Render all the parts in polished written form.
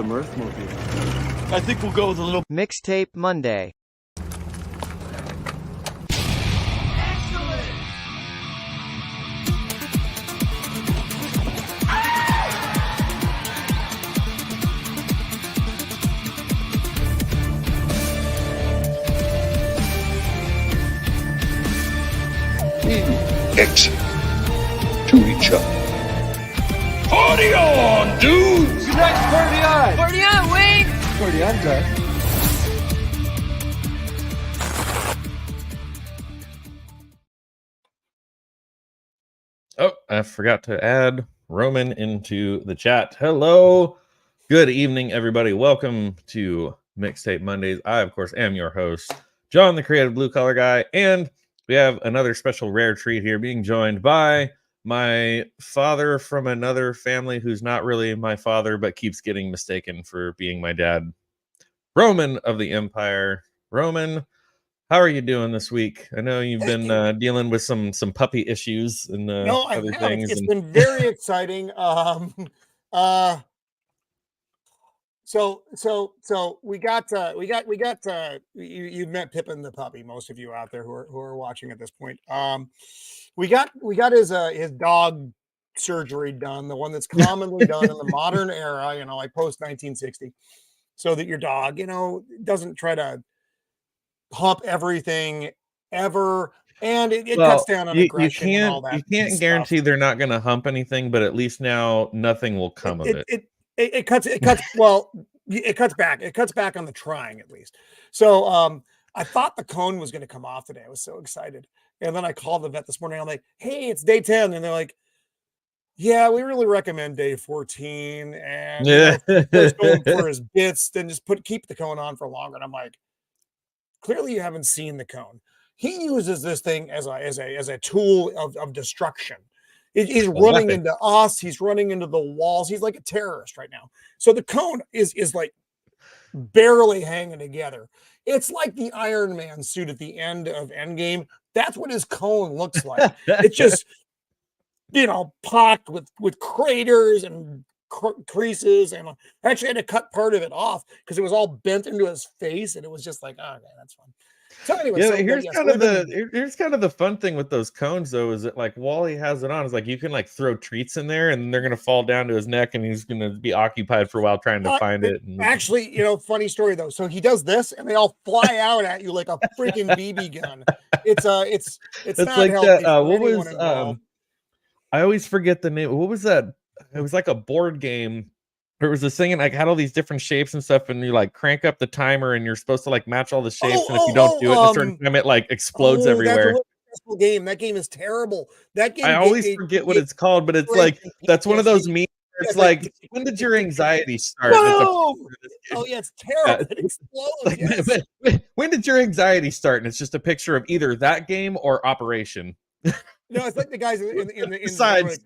the Mirthmobile. I think we'll go with a little Mixtape Monday. Exit to each other. Party on, dudes! party on! Party on, Wayne! Party on, guys. Oh, I forgot to add Roman into the chat. Hello. Good evening, everybody. Welcome to Mixtape Mondays. I, of course, am your host, John, the creative blue collar guy, and we have another special rare treat here, being joined by my father from another family who's not really my father, but keeps getting mistaken for being my dad, Roman of the Empire. Roman, how are you doing this week? I know you've been dealing with some puppy issues and other things. It's been very exciting. So we got you met Pippin the puppy. Most of you out there who are watching at this point. We got his dog surgery done, the one that's commonly done in the modern era, like post 1960, so that your dog, doesn't try to hump everything ever, and it cuts down on aggression and all that. You can't guarantee they're not going to hump anything, but at least now nothing will come of it. It cuts well, it cuts back on the trying, at least. So I thought the cone was going to come off today. I was so excited. And then I called the vet this morning. I'm like, hey, it's day 10. And they're like, yeah, we really recommend day 14. And first going for his bits, then just keep the cone on for longer. And I'm like, clearly you haven't seen the cone. He uses this thing as a tool of destruction. He's running into us. He's running into the walls. He's like a terrorist right now. So the cone is like barely hanging together. It's like the Iron Man suit at the end of Endgame. That's what his cone looks like. It's just, pocked with craters and creases. And I actually had to cut part of it off because it was all bent into his face. And it was just like, oh, okay, that's fun. So anyway, here's kind of the fun thing with those cones, though, is that like while he has it on, it's like you can like throw treats in there and they're gonna fall down to his neck and he's gonna be occupied for a while trying to find it. Actually, funny story though. So he does this and they all fly out at you like a freaking BB gun. It's not like healthy. That. What was I always forget the name. What was that? It was like a board game. There was this thing and like had all these different shapes and stuff, and you like crank up the timer and you're supposed to like match all the shapes. And if you don't do it, a certain time it like explodes everywhere. That's a game. That game is terrible. That game. I always forget what it's called, but it's like that's one of those memes. It's like, when did your anxiety start? Oh yeah, it's terrible. It explodes. Yes. When did your anxiety start? And it's just a picture of either that game or Operation. No, it's like the guys in Besides, like,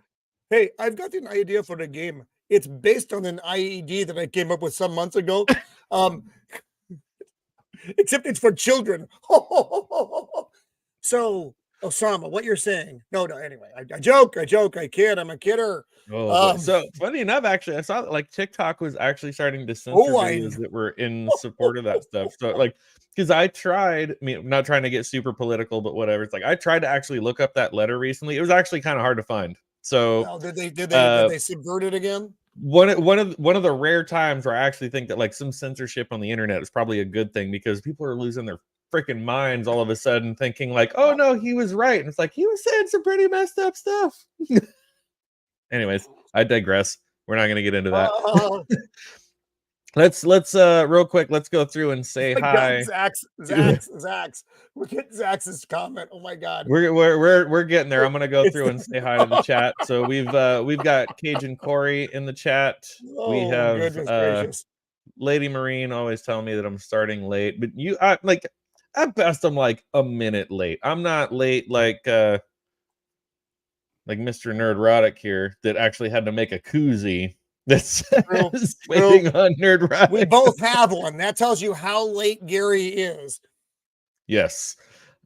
hey, I've got an idea for the game. It's based on an IED that I came up with some months ago. Except it's for children. So, Osama, what you're saying? No. Anyway, I joke, I kid. I'm a kidder. So funny enough, actually, I saw that like TikTok was actually starting to censor videos that were in support of that stuff. So like, because I tried, I'm not trying to get super political, but whatever. It's like I tried to actually look up that letter recently. It was actually kind of hard to find. So did they subvert it again? One of the rare times where I actually think that like some censorship on the internet is probably a good thing, because people are losing their freaking minds all of a sudden thinking like, oh no, he was right. And it's like, he was saying some pretty messed up stuff. Anyways, I digress. We're not going to get into that. Let's real quick, let's go through and say hi. Zach's. Look at Zach's comment. Oh my God. We're getting there. I'm gonna go through and say hi to the chat. So we've got Cajun Corey in the chat. We have Lady Marine always telling me that I'm starting late, but at best I'm like a minute late. I'm not late like Mr. Nerdrotic here that actually had to make a koozie. That's waiting on Nerdrotic. We both have one. That tells you how late Gary is. Yes.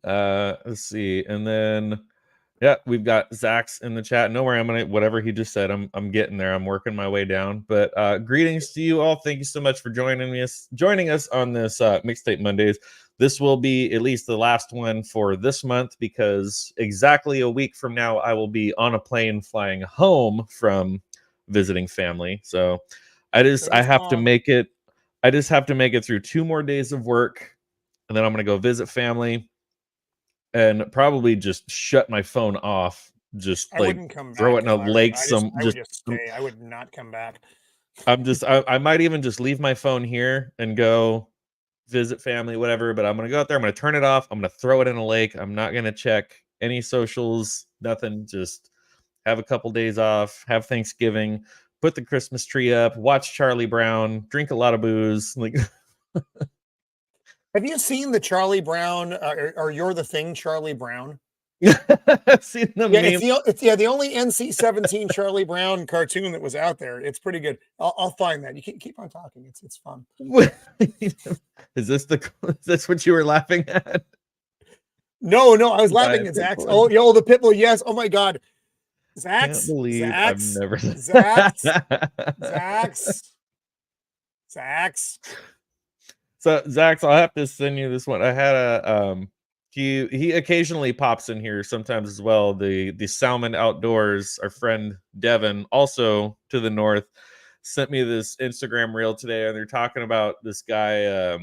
Let's see. And then Yeah, we've got Zach's in the chat. No worry, I'm gonna whatever he just said. I'm getting there. I'm working my way down. But greetings to you all. Thank you so much for joining us on this Mixtape Mondays. This will be at least the last one for this month because exactly a week from now I will be on a plane flying home from visiting family. So I just have to make it. I just have to make it through 2 more days of work, and then I'm gonna go visit family and probably just shut my phone off. Just I like wouldn't come throw back it in if a I were you. lake. I would just stay. I would not come back. I might even just leave my phone here and go visit family, whatever. But I'm gonna go out there. I'm gonna turn it off. I'm gonna throw it in a lake. I'm not gonna check any socials, nothing. Just have a couple days off. Have Thanksgiving. Put the Christmas tree up. Watch Charlie Brown. Drink a lot of booze. Like. Have you seen the Charlie Brown or You're the Thing, Charlie Brown? I've seen the Yeah, meme. it's the only NC-17 Charlie Brown cartoon that was out there. It's pretty good. I'll find that. You keep on talking. It's fun. Is this what you were laughing at? No, I was laughing at Zach's. Oh, the Pitbull. Yes. Oh my God. Zach's. Can't believe I've never. Zach's. So Zach's, I'll have to send you this one. I had a he occasionally pops in here sometimes as well. The Salmon Outdoors, our friend Devin, also to the north, sent me this Instagram reel today, and they're talking about this guy.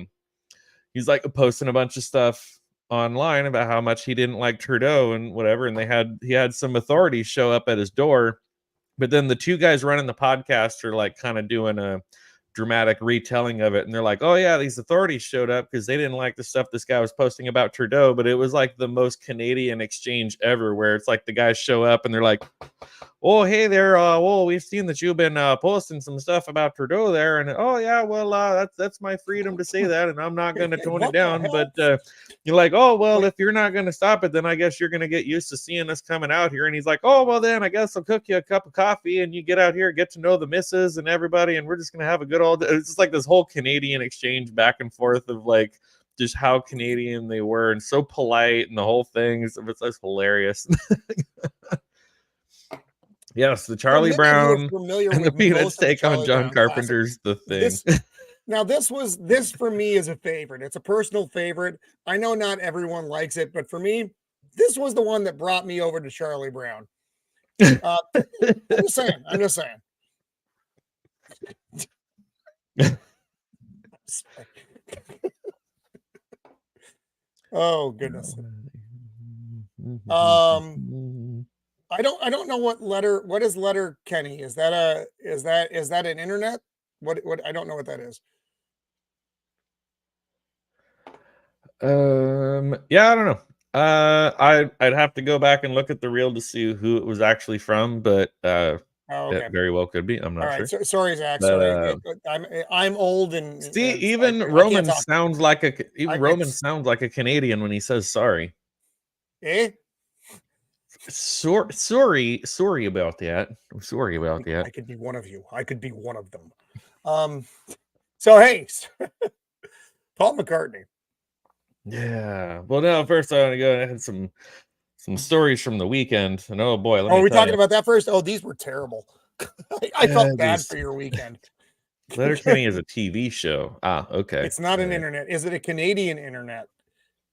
He's like posting a bunch of stuff online about how much he didn't like Trudeau and whatever, and he had some authorities show up at his door, but then the 2 guys running the podcast are like kind of doing a dramatic retelling of it, and they're like, oh yeah, these authorities showed up because they didn't like the stuff this guy was posting about Trudeau. But it was like the most Canadian exchange ever, where it's like the guys show up and they're like, oh hey there, well, we've seen that you've been posting some stuff about Trudeau there, and oh yeah, well that's my freedom to say that, and I'm not going to tone it down. But you're like, oh well, if you're not going to stop it, then I guess you're going to get used to seeing us coming out here. And he's like, oh well, then I guess I'll cook you a cup of coffee and you get out here, get to know the missus and everybody, and we're just going to have a good old. It's just like this whole Canadian exchange back and forth of like just how Canadian they were and so polite, and the whole thing is it's hilarious. Yes, the Charlie Brown and the Peanuts take on John Carpenter's The Thing. This for me is a favorite. It's a personal favorite. I know not everyone likes it, but for me, this was the one that brought me over to Charlie Brown. I'm just saying. Oh goodness. I don't know what is letter Kenny? Is that an internet? What I don't know what that is. Yeah, I don't know. I'd have to go back and look at the reel to see who it was actually from, but okay. It very well could be. I'm not sure. So, sorry, Zach. Sorry, I'm old and see. Even Roman sounds like a Canadian when he says sorry. Eh? Sorry about that. I'm sorry about that. I could be one of you. I could be one of them. So hey, Paul McCartney. Yeah. Well, now first I want to go ahead some stories from the weekend. And oh boy, are we talking about that first? Oh, these were terrible. I felt bad for your weekend. Letterkenny is a TV show. Okay. It's not an internet. Is it a Canadian internet?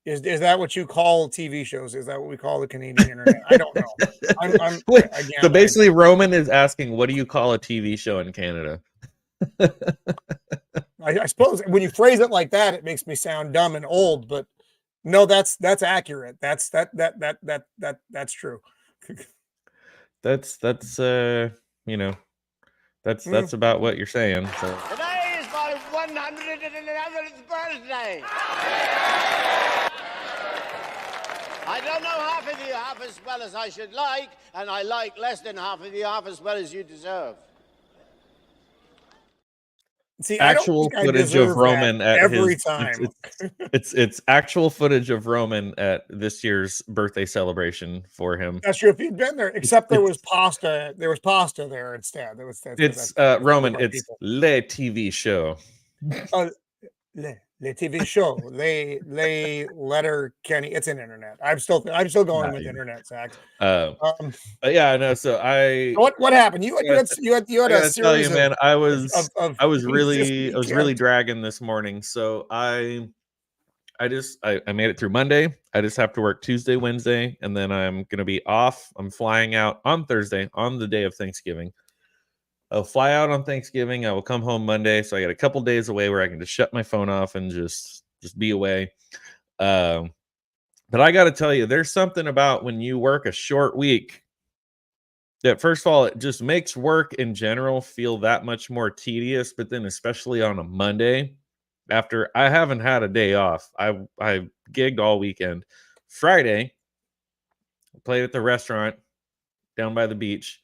Is that what you call TV shows? Is that what we call the Canadian internet? I don't know. So basically, Roman is asking, what do you call a TV show in Canada? I suppose when you phrase it like that, it makes me sound dumb and old, but no, that's accurate. That's true. That's that's about what you're saying. So. Today is my 111th birthday. I don't know half of you half as well as I should like, and I like less than half of you half as well as you deserve. See, actual footage of Roman at every time. It's actual footage of Roman at this year's birthday celebration for him. That's true. If you'd been there, except there was pasta. There was pasta there instead. Roman. It's Le TV show. Oh, Le Le TV show, letter Kenny. It's an internet. I'm still going with internet, Zach. But yeah, I know. So what happened? You had I a gotta tell you, series man, I was this really weekend. dragging this morning. So I made it through Monday. I just have to work Tuesday, Wednesday, and then I'm gonna be off. I'm flying out on Thursday, on the day of Thanksgiving. I'll fly out on Thanksgiving. I will come home Monday, so I got a couple days away where I can just shut my phone off and just be away. But I got to tell you, there's something about when you work a short week that, first of all, it just makes work in general feel that much more tedious. But then, especially on a Monday, after I haven't had a day off, I gigged all weekend. Friday, I played at the restaurant down by the beach.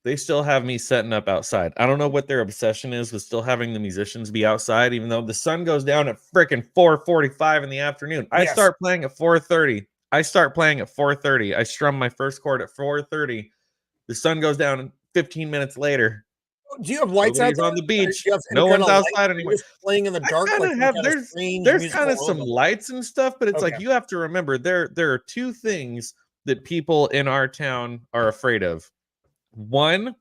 They still have me setting up outside. I don't know what their obsession is with still having the musicians be outside, even though the sun goes down at freaking 4:45 in the afternoon. I start playing at 4:30. I strum my first chord at 4:30. The sun goes down 15 minutes later. Do you have lights out there? On the beach? No one's outside anymore. Just playing in the dark. There's kind of some lights and stuff, but it's like you have to remember there are two things that people in our town are afraid of. One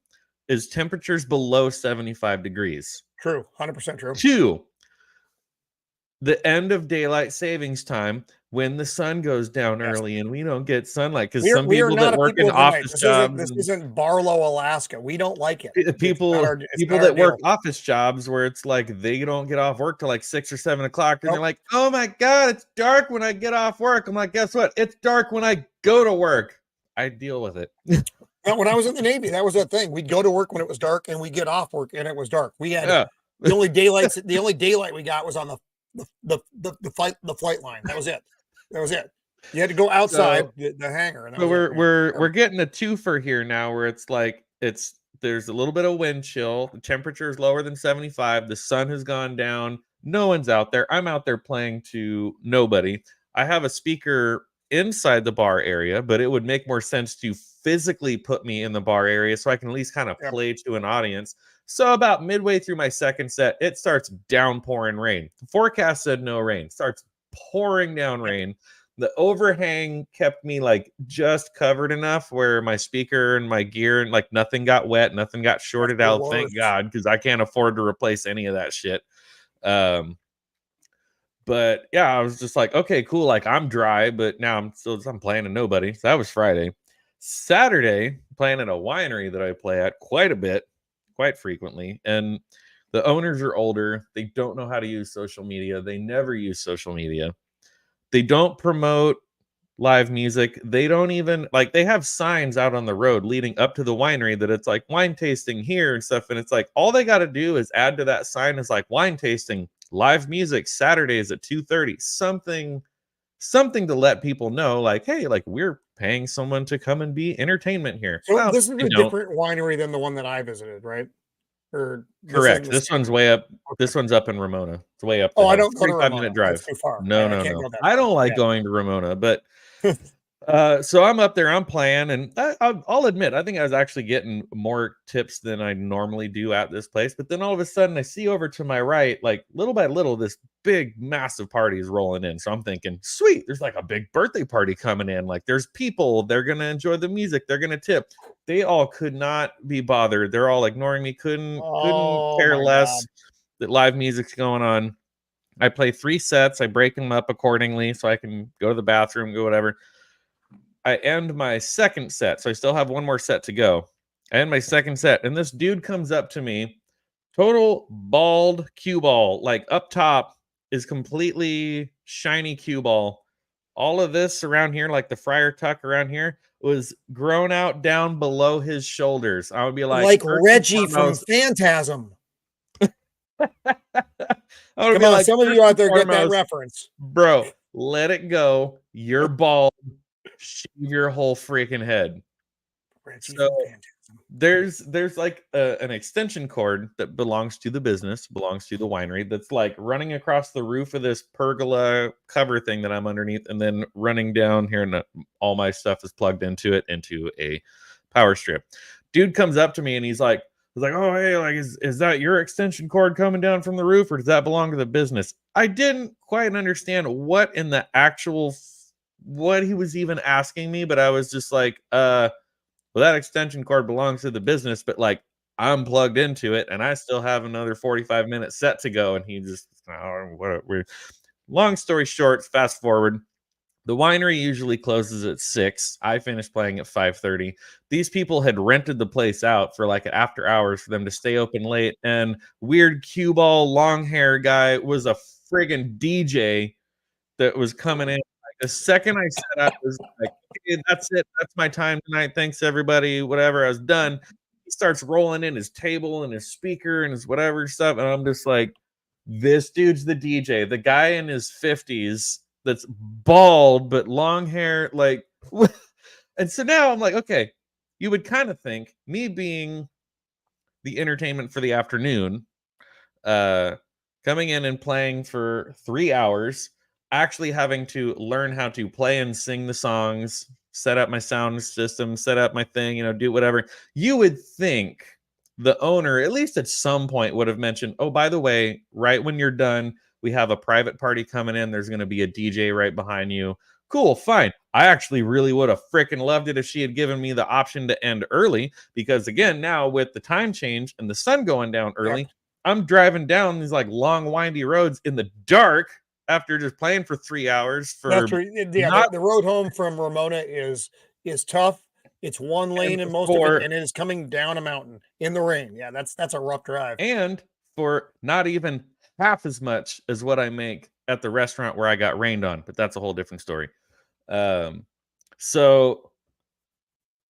is temperatures below 75 degrees. True. 100% true. Two, the end of daylight savings time when the sun goes down early and we don't get sunlight, because some people that work in office jobs. This isn't Barlow, Alaska. We don't like it. People that work office jobs where it's like they don't get off work till like 6 or 7 o'clock, and they're like, "Oh my God, it's dark when I get off work." I'm like, guess what? It's dark when I go to work. I deal with it. When I was in the Navy, that was that thing. We'd go to work when it was dark, and we'd get off work and it was dark. We had the only daylight we got was on the flight line. That was it. You had to go outside the hangar. And so we're getting a twofer here now, where it's like there's a little bit of wind chill. The temperature is lower than 75. The sun has gone down. No one's out there. I'm out there playing to nobody. I have a speaker inside the bar area, but it would make more sense to physically put me in the bar area so I can at least kind of play to an audience. So about midway through my second set, it starts downpouring rain. The forecast said no rain. Starts pouring down rain. The overhang kept me like just covered enough where my speaker and my gear and like nothing got wet, nothing got shorted out. Thank God, because I can't afford to replace any of that shit. But yeah, I was just like, okay, cool. Like I'm dry, but now I'm playing to nobody. So that was Friday. Saturday, playing at a winery that I play at quite a bit, quite frequently. And the owners are older. They don't know how to use social media. They never use social media. They don't promote live music. They don't even they have signs out on the road leading up to the winery that it's like wine tasting here and stuff. And it's like, all they got to do is add to that sign is like wine tasting, live music Saturdays at 2:30, something to let people know, like, hey, like we're paying someone to come and be entertainment here. So this is a different winery than the one that I visited, right? Or correct. This one's way up. Okay. This one's up in Ramona. It's way up. I don't go to 45-minute drive. That's too far. No. I don't like going to Ramona, but so I'm up there, I'm playing, and I'll admit, I think I was actually getting more tips than I normally do at this place. But then all of a sudden, I see over to my right, like little by little, this big, massive party is rolling in. So I'm thinking, sweet, there's like a big birthday party coming in. Like there's people, they're going to enjoy the music, they're going to tip. They all could not be bothered. They're all ignoring me, couldn't care less that live music's going on. I play 3 sets, I break them up accordingly so I can go to the bathroom, go whatever. I end my second set, so I still have one more set to go. I end my second set, and this dude comes up to me, total bald cue ball, like up top is completely shiny cue ball. All of this around here, like the Friar Tuck around here, was grown out down below his shoulders. I would be like Reggie from Phantasm. Come on, some of you out there get that reference. Bro, let it go. You're bald. Shave your whole freaking head. So there's like an extension cord that belongs to the business, belongs to the winery, that's like running across the roof of this pergola cover thing that I'm underneath, and then running down here, and all my stuff is plugged into it, into a power strip. Dude comes up to me and he's like, was like, oh, hey, like, is that your extension cord coming down from the roof, or does that belong to the business? I didn't quite understand what in the actual, what he was even asking me, but I was just like, well, that extension cord belongs to the business, but like, I'm plugged into it and I still have another 45 minutes set to go. And he just, oh, whatever. Long story short, fast forward. The winery usually closes at 6. I finished playing at 5:30. These people had rented the place out for like after hours for them to stay open late. And weird cue ball, long hair guy was a friggin' DJ that was coming in. Like, the second I set up, was like, hey, that's it. That's my time tonight. Thanks, everybody. Whatever. I was done. He starts rolling in his table and his speaker and his whatever stuff. And I'm just like, this dude's the DJ. The guy in his 50s that's bald but long hair, like, and so now I'm like, okay, you would kind of think me being the entertainment for the afternoon, coming in and playing for 3 hours, actually having to learn how to play and sing the songs, set up my sound system, set up my thing, do whatever. You would think the owner, at least at some point, would have mentioned, oh, by the way, right when you're done, we have a private party coming in. There's going to be a DJ right behind you. Cool, fine. I actually really would have freaking loved it if she had given me the option to end early, because again, now with the time change and the sun going down early, yep, I'm driving down these like long, windy roads in the dark after just playing for 3 hours. For the road home from Ramona is tough. It's one lane in most of it, and it is coming down a mountain in the rain. Yeah, that's a rough drive. And for not even half as much as what I make at the restaurant where I got rained on, but that's a whole different story. So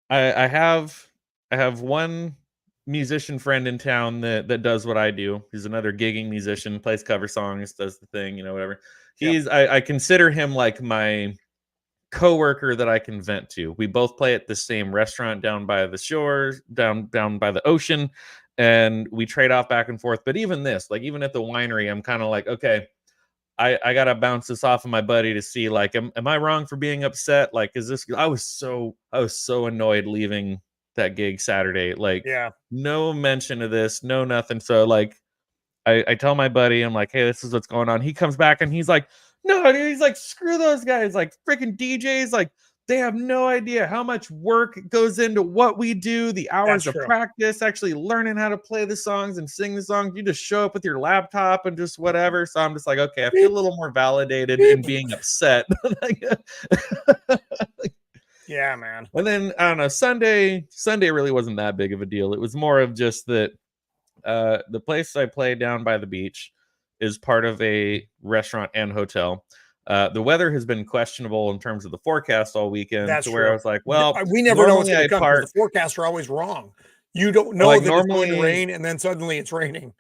I have one musician friend in town that does what I do. He's another gigging musician, plays cover songs, does the thing, whatever. He's, yep. I consider him like my coworker that I can vent to. We both play at the same restaurant down by the shores, down by the ocean, and we trade off back and forth. But even this, like even at the winery, I'm kind of like, okay, I gotta bounce this off of my buddy to see, like, am I wrong for being upset? Like, is this? I was so annoyed leaving that gig Saturday. Like, yeah, no mention of this, no nothing. So like, I tell my buddy, I'm like, hey, this is what's going on. He comes back and he's like, no, dude, he's like, screw those guys, like freaking DJs, like they have no idea how much work goes into what we do, the hours of practice, actually learning how to play the songs and sing the songs. You just show up with your laptop and just whatever. So I'm just like, okay, I feel a little more validated in being upset. Yeah, man. And then I don't know, Sunday really wasn't that big of a deal. It was more of just that the place I play down by the beach is part of a restaurant and hotel. The weather has been questionable in terms of the forecast all weekend. That's where true. I was like, well, we never know what's going to come because the forecasts are always wrong. You don't know that it's going to rain, and then suddenly it's raining.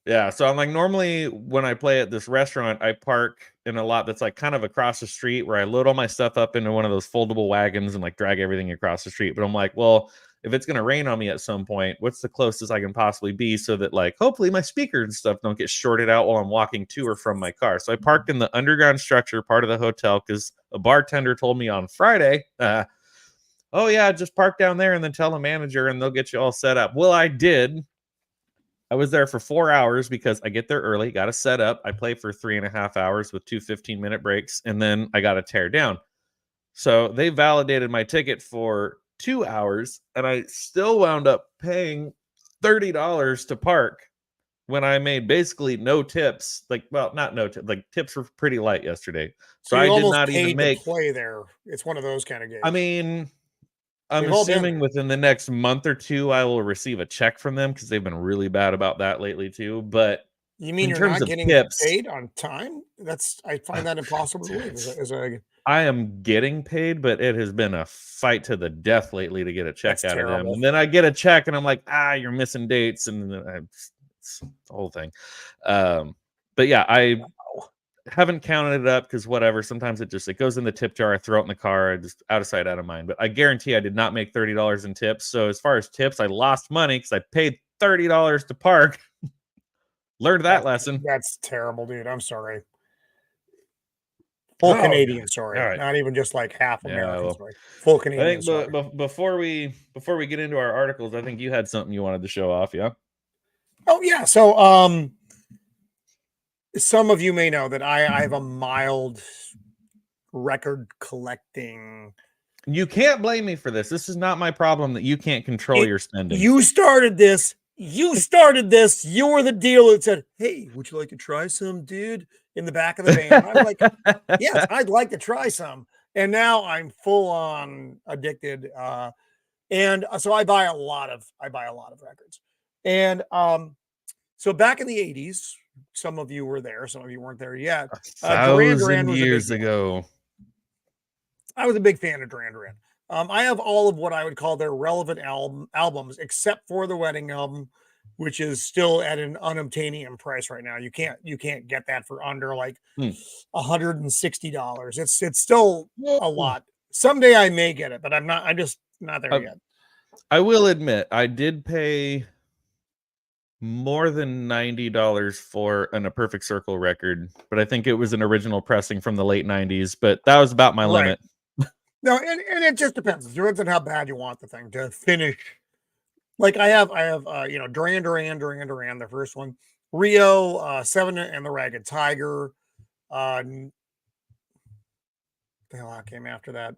Yeah, so I'm like, normally when I play at this restaurant, I park in a lot that's like kind of across the street where I load all my stuff up into one of those foldable wagons and like drag everything across the street. But I'm like, well, if it's going to rain on me at some point, what's the closest I can possibly be so that like hopefully my speakers and stuff don't get shorted out while I'm walking to or from my car. So I parked in the underground structure part of the hotel because a bartender told me on Friday, oh yeah, just park down there and then tell the manager and they'll get you all set up. Well, I did. I was there for 4 hours because I get there early, got to set up. I play for 3.5 hours with 2 15-minute breaks, and then I got to tear down. So they validated my ticket for 2 hours, and I still wound up paying $30 to park when I made basically no tips. Like, well, not no tips. Like, tips were pretty light yesterday, so I did not even make play there. It's one of those kind of games. I mean, I'm assuming within the next month or two, I will receive a check from them because they've been really bad about that lately too. But you mean you're not getting paid on time? I find that impossible to believe. I am getting paid, but it has been a fight to the death lately to get a check out of them. And then I get a check and I'm like, you're missing dates. And it's the whole thing. But yeah, I haven't counted it up because whatever. Sometimes it goes in the tip jar. I throw it in the car. Just out of sight, out of mind. But I guarantee I did not make $30 in tips. So as far as tips, I lost money because I paid $30 to park. Learned that lesson. That's terrible, dude. I'm sorry. Full Oh, Canadian God. story, All right. not even just like half Yeah, American well, story. Full I Canadian think story. before we get into our articles, I think you had something you wanted to show off. Yeah. Oh yeah, so some of you may know that I have a mild record collecting. You can't blame me for this. This is not my problem that you can't control your spending. You started this. You started this. You were the deal that said, "Hey, would you like to try some, dude?" In the back of the van. I was like, "Yes, I'd like to try some." And now I'm full on addicted. And so I buy a lot of records. And so back in the 80s, some of you were there, some of you weren't there yet. Duran Duran 1,000 was a big years deal. ago. I was a big fan of Duran Duran. I have all of what I would call their relevant albums, except for the Wedding album, which is still at an unobtainium price right now. You can't get that for under like $160. It's still a lot. Someday I may get it, but I'm just not there yet. I will admit, I did pay more than $90 for A Perfect Circle record, but I think it was an original pressing from the late 90s, but that was about my limit. No, and it just depends. It depends on how bad you want the thing to finish. Like I have Duran Duran, the first one, Rio, Seven and the Ragged Tiger. The hell came after that?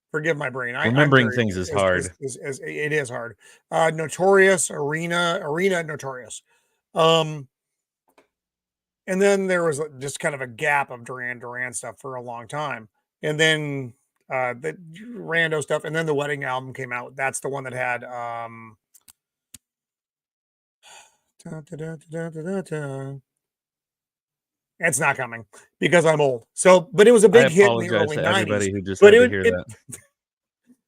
Forgive my brain. Remembering things is hard. It is hard. Notorious, Arena, Notorious. And then there was just kind of a gap of Duran Duran stuff for a long time. And then the rando stuff, and then the Wedding album came out. That's the one that had it's not coming because I'm old. So, but it was a big hit in the early 90s. Everybody who just had to hear that.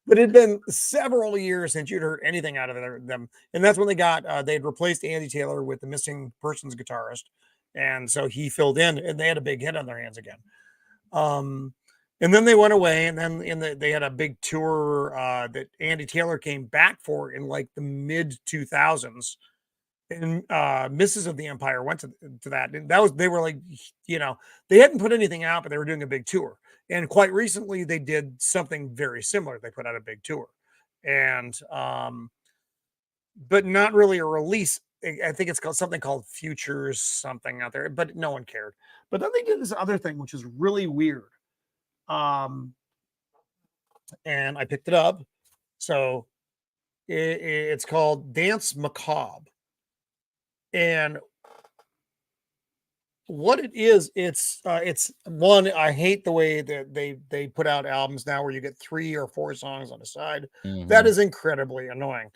But it'd been several years since you'd heard anything out of them, and that's when they'd replaced Andy Taylor with the missing persons guitarist, and so he filled in, and they had a big hit on their hands again. And then they went away, and then they had a big tour that Andy Taylor came back for in like the mid 2000s, and Misses of the Empire went to that. And they were like, they hadn't put anything out, but they were doing a big tour. And quite recently, they did something very similar. They put out a big tour, and but not really a release. I think it's something called Futures something out there, but no one cared. But then they did this other thing, which is really weird. And I picked it up. So it's called Dance Macabre. And what it is, it's one, I hate the way that they put out albums now where you get 3 or 4 songs on the side. Mm-hmm. That is incredibly annoying.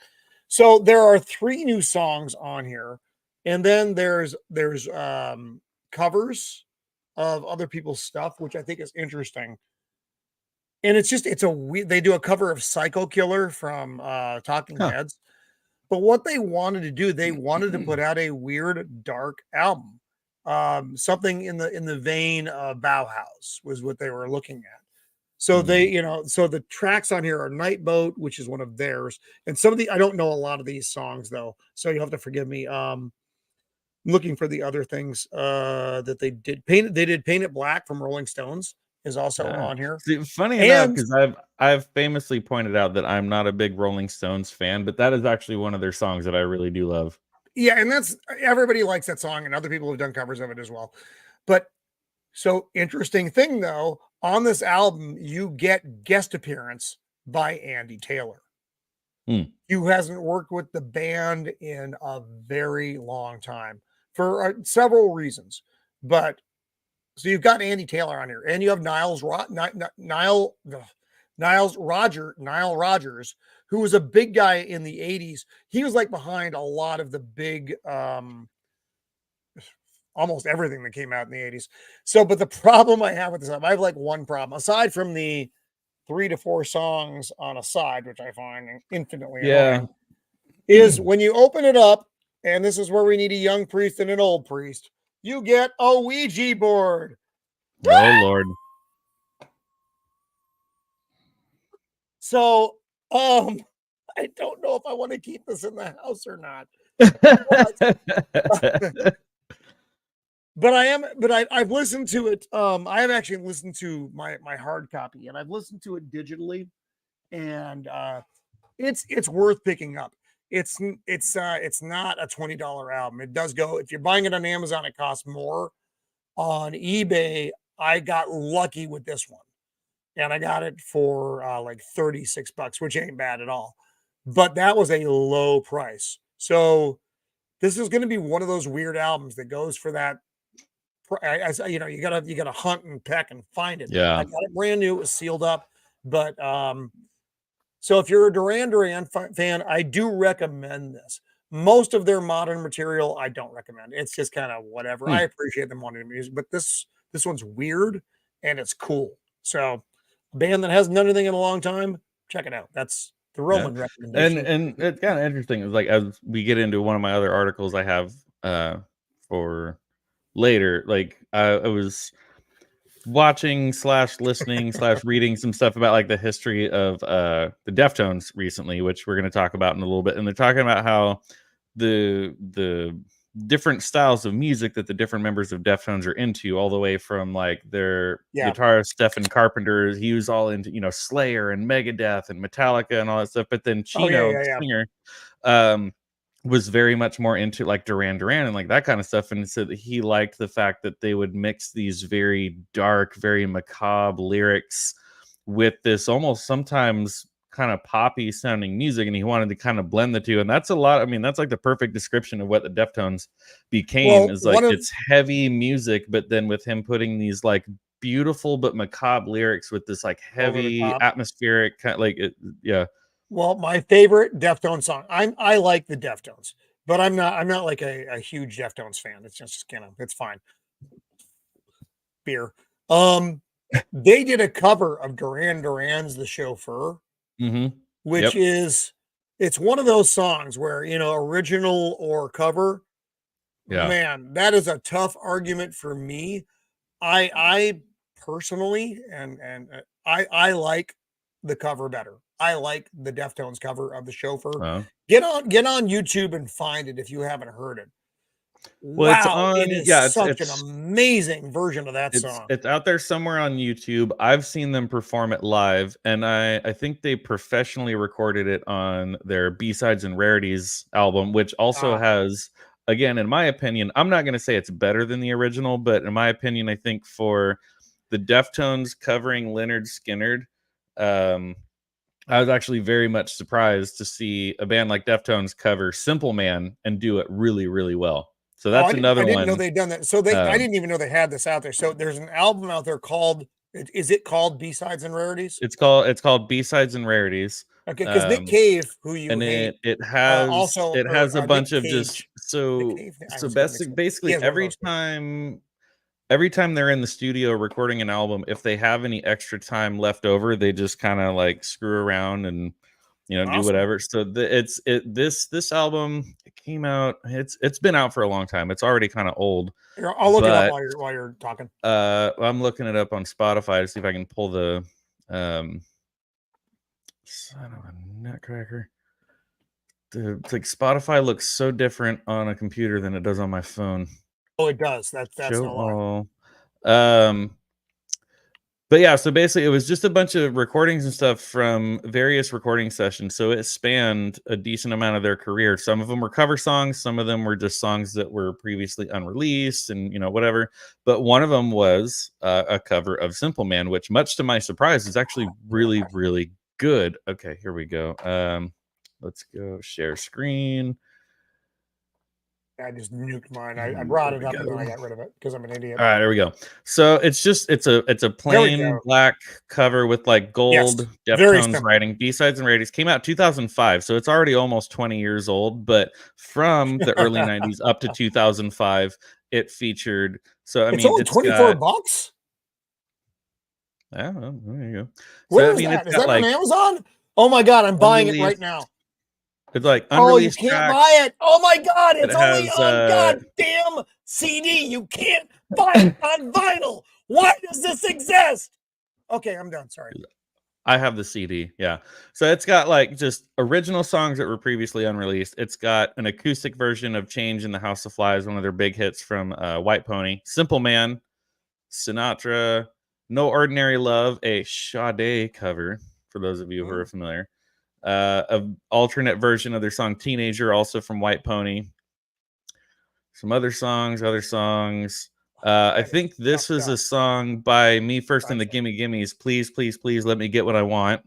So there are 3 new songs on here, and then there's covers of other people's stuff, which I think is interesting. And it's a weird, they do a cover of Psycho Killer from Talking Heads. But what they wanted to do, they wanted to put out a weird, dark album. Something in the vein of Bauhaus was what they were looking at. So so the tracks on here are Night Boat, which is one of theirs. And some of I don't know a lot of these songs though, so you'll have to forgive me. Looking for the other things that they did. They did Paint It Black from Rolling Stones is also on here. See, funny enough, because I've famously pointed out that I'm not a big Rolling Stones fan, but that is actually one of their songs that I really do love. Yeah, and that's everybody likes that song, and other people have done covers of it as well. But so interesting thing though, on this album, you get guest appearance by Andy Taylor. Who hasn't worked with the band in a very long time for several reasons. But so you've got Andy Taylor on here, and you have Nile Rodgers, who was a big guy in the 80s. He was like behind a lot of the big, almost everything that came out in the 80s. So, but the problem I have with this album, I have like one problem, aside from the 3 to 4 songs on a side, which I find infinitely annoying, is when you open it up, and this is where we need a young priest and an old priest, you get a Ouija board. Oh, Lord. So, I don't know if I want to keep this in the house or not. But I've listened to it. I have actually listened to my hard copy, and I've listened to it digitally, and it's worth picking up. It's not a $20 album. It does go, if you're buying it on Amazon, it costs more. On eBay, I got lucky with this one, and I got it for like $36, which ain't bad at all. But that was a low price. So this is going to be one of those weird albums that goes for that. You know, you gotta hunt and peck and find it. Yeah. I got it brand new. It was sealed up. But so if you're a Duran Duran fan, I do recommend this. Most of their modern material, I don't recommend. It's just kind of whatever. I appreciate them wanting to music, but this one's weird and it's cool. So, a band that hasn't done anything in a long time, check it out. That's the Roman recommendation. And it's kind of interesting. It's like, as we get into one of my other articles I have for later, like I was watching / listening / reading some stuff about like the history of the Deftones recently, which we're going to talk about in a little bit. And they're talking about how the different styles of music that the different members of Deftones are into, all the way from like their guitarist Stephen Carpenter, he was all into, you know, Slayer and Megadeth and Metallica and all that stuff. But then Chino, singer, was very much more into like Duran Duran and like that kind of stuff, and said that he liked the fact that they would mix these very dark, very macabre lyrics with this almost sometimes kind of poppy sounding music, and he wanted to kind of blend the two. And that's a lot. I mean, that's like the perfect description of what the Deftones became. Is like it's heavy music, but then with him putting these like beautiful but macabre lyrics with this like heavy atmospheric kind of like it, Well, my favorite Deftones song. I like the Deftones, but I'm not like a huge Deftones fan. It's just kind of, it's fine. Beer. They did a cover of Duran Duran's "The Chauffeur," which is, it's one of those songs where, you know, original or cover. Yeah, man, that is a tough argument for me. I personally, and I like the cover better. I like the Deftones cover of "The Chauffeur." Get on YouTube and find it if you haven't heard it. Well, wow, it is such an amazing version of that song. It's out there somewhere on YouTube. I've seen them perform it live, and I think they professionally recorded it on their B-Sides and Rarities album, which also has, again, in my opinion, I'm not going to say it's better than the original, but in my opinion, I think for the Deftones covering Leonard Skinner, I was actually very much surprised to see a band like Deftones cover Simple Man and do it really, really well. So that's another one. I didn't know they'd done that. So I didn't even know they had this out there. So there's an album out there called, is it called B-Sides and Rarities? It's called B-Sides and Rarities. Okay, because Nick Cave, who you and hate, it has a bunch of Cage. basically every time they're in the studio recording an album, if they have any extra time left over, they just kind of like screw around and, you know, do whatever. So this album, it came out, it's been out for a long time. It's already kind of old. I'll look it up while you're talking. I'm looking it up on Spotify to see if I can pull the son of a nutcracker. It's like Spotify looks so different on a computer than it does on my phone. Oh, it does. That's no lie. But yeah, so basically it was just a bunch of recordings and stuff from various recording sessions. So it spanned a decent amount of their career. Some of them were cover songs. Some of them were just songs that were previously unreleased and, you know, whatever. But one of them was a cover of Simple Man, which much to my surprise is actually really, really good. Okay, here we go. Let's go share screen. I just nuked mine. I brought it up and then I got rid of it because I'm an idiot. All right, there we go. So it's a plain black cover with like gold Deftones writing. B-Sides and Rarities came out 2005, so it's already almost 20 years old. But from the early 90s up to 2005, it featured. So I mean, only $24. Yeah, well, there you go. Where is that? Is that on Amazon? Oh my God, I'm buying it right now. It's like unreleased you can't tracks. buy it. Oh my God, it's only on goddamn CD. You can't buy it on vinyl. Why does this exist? Okay, I'm done. Sorry. I have the CD. Yeah. So it's got like just original songs that were previously unreleased. It's got an acoustic version of Change in the House of Flies, one of their big hits from White Pony, Simple Man, Sinatra, No Ordinary Love, a Sade cover for those of you who are familiar. An alternate version of their song Teenager, also from White Pony. Some other songs. I think this was a song by Me First and the Gimme Gimmes. Please, please, please let me get what I want.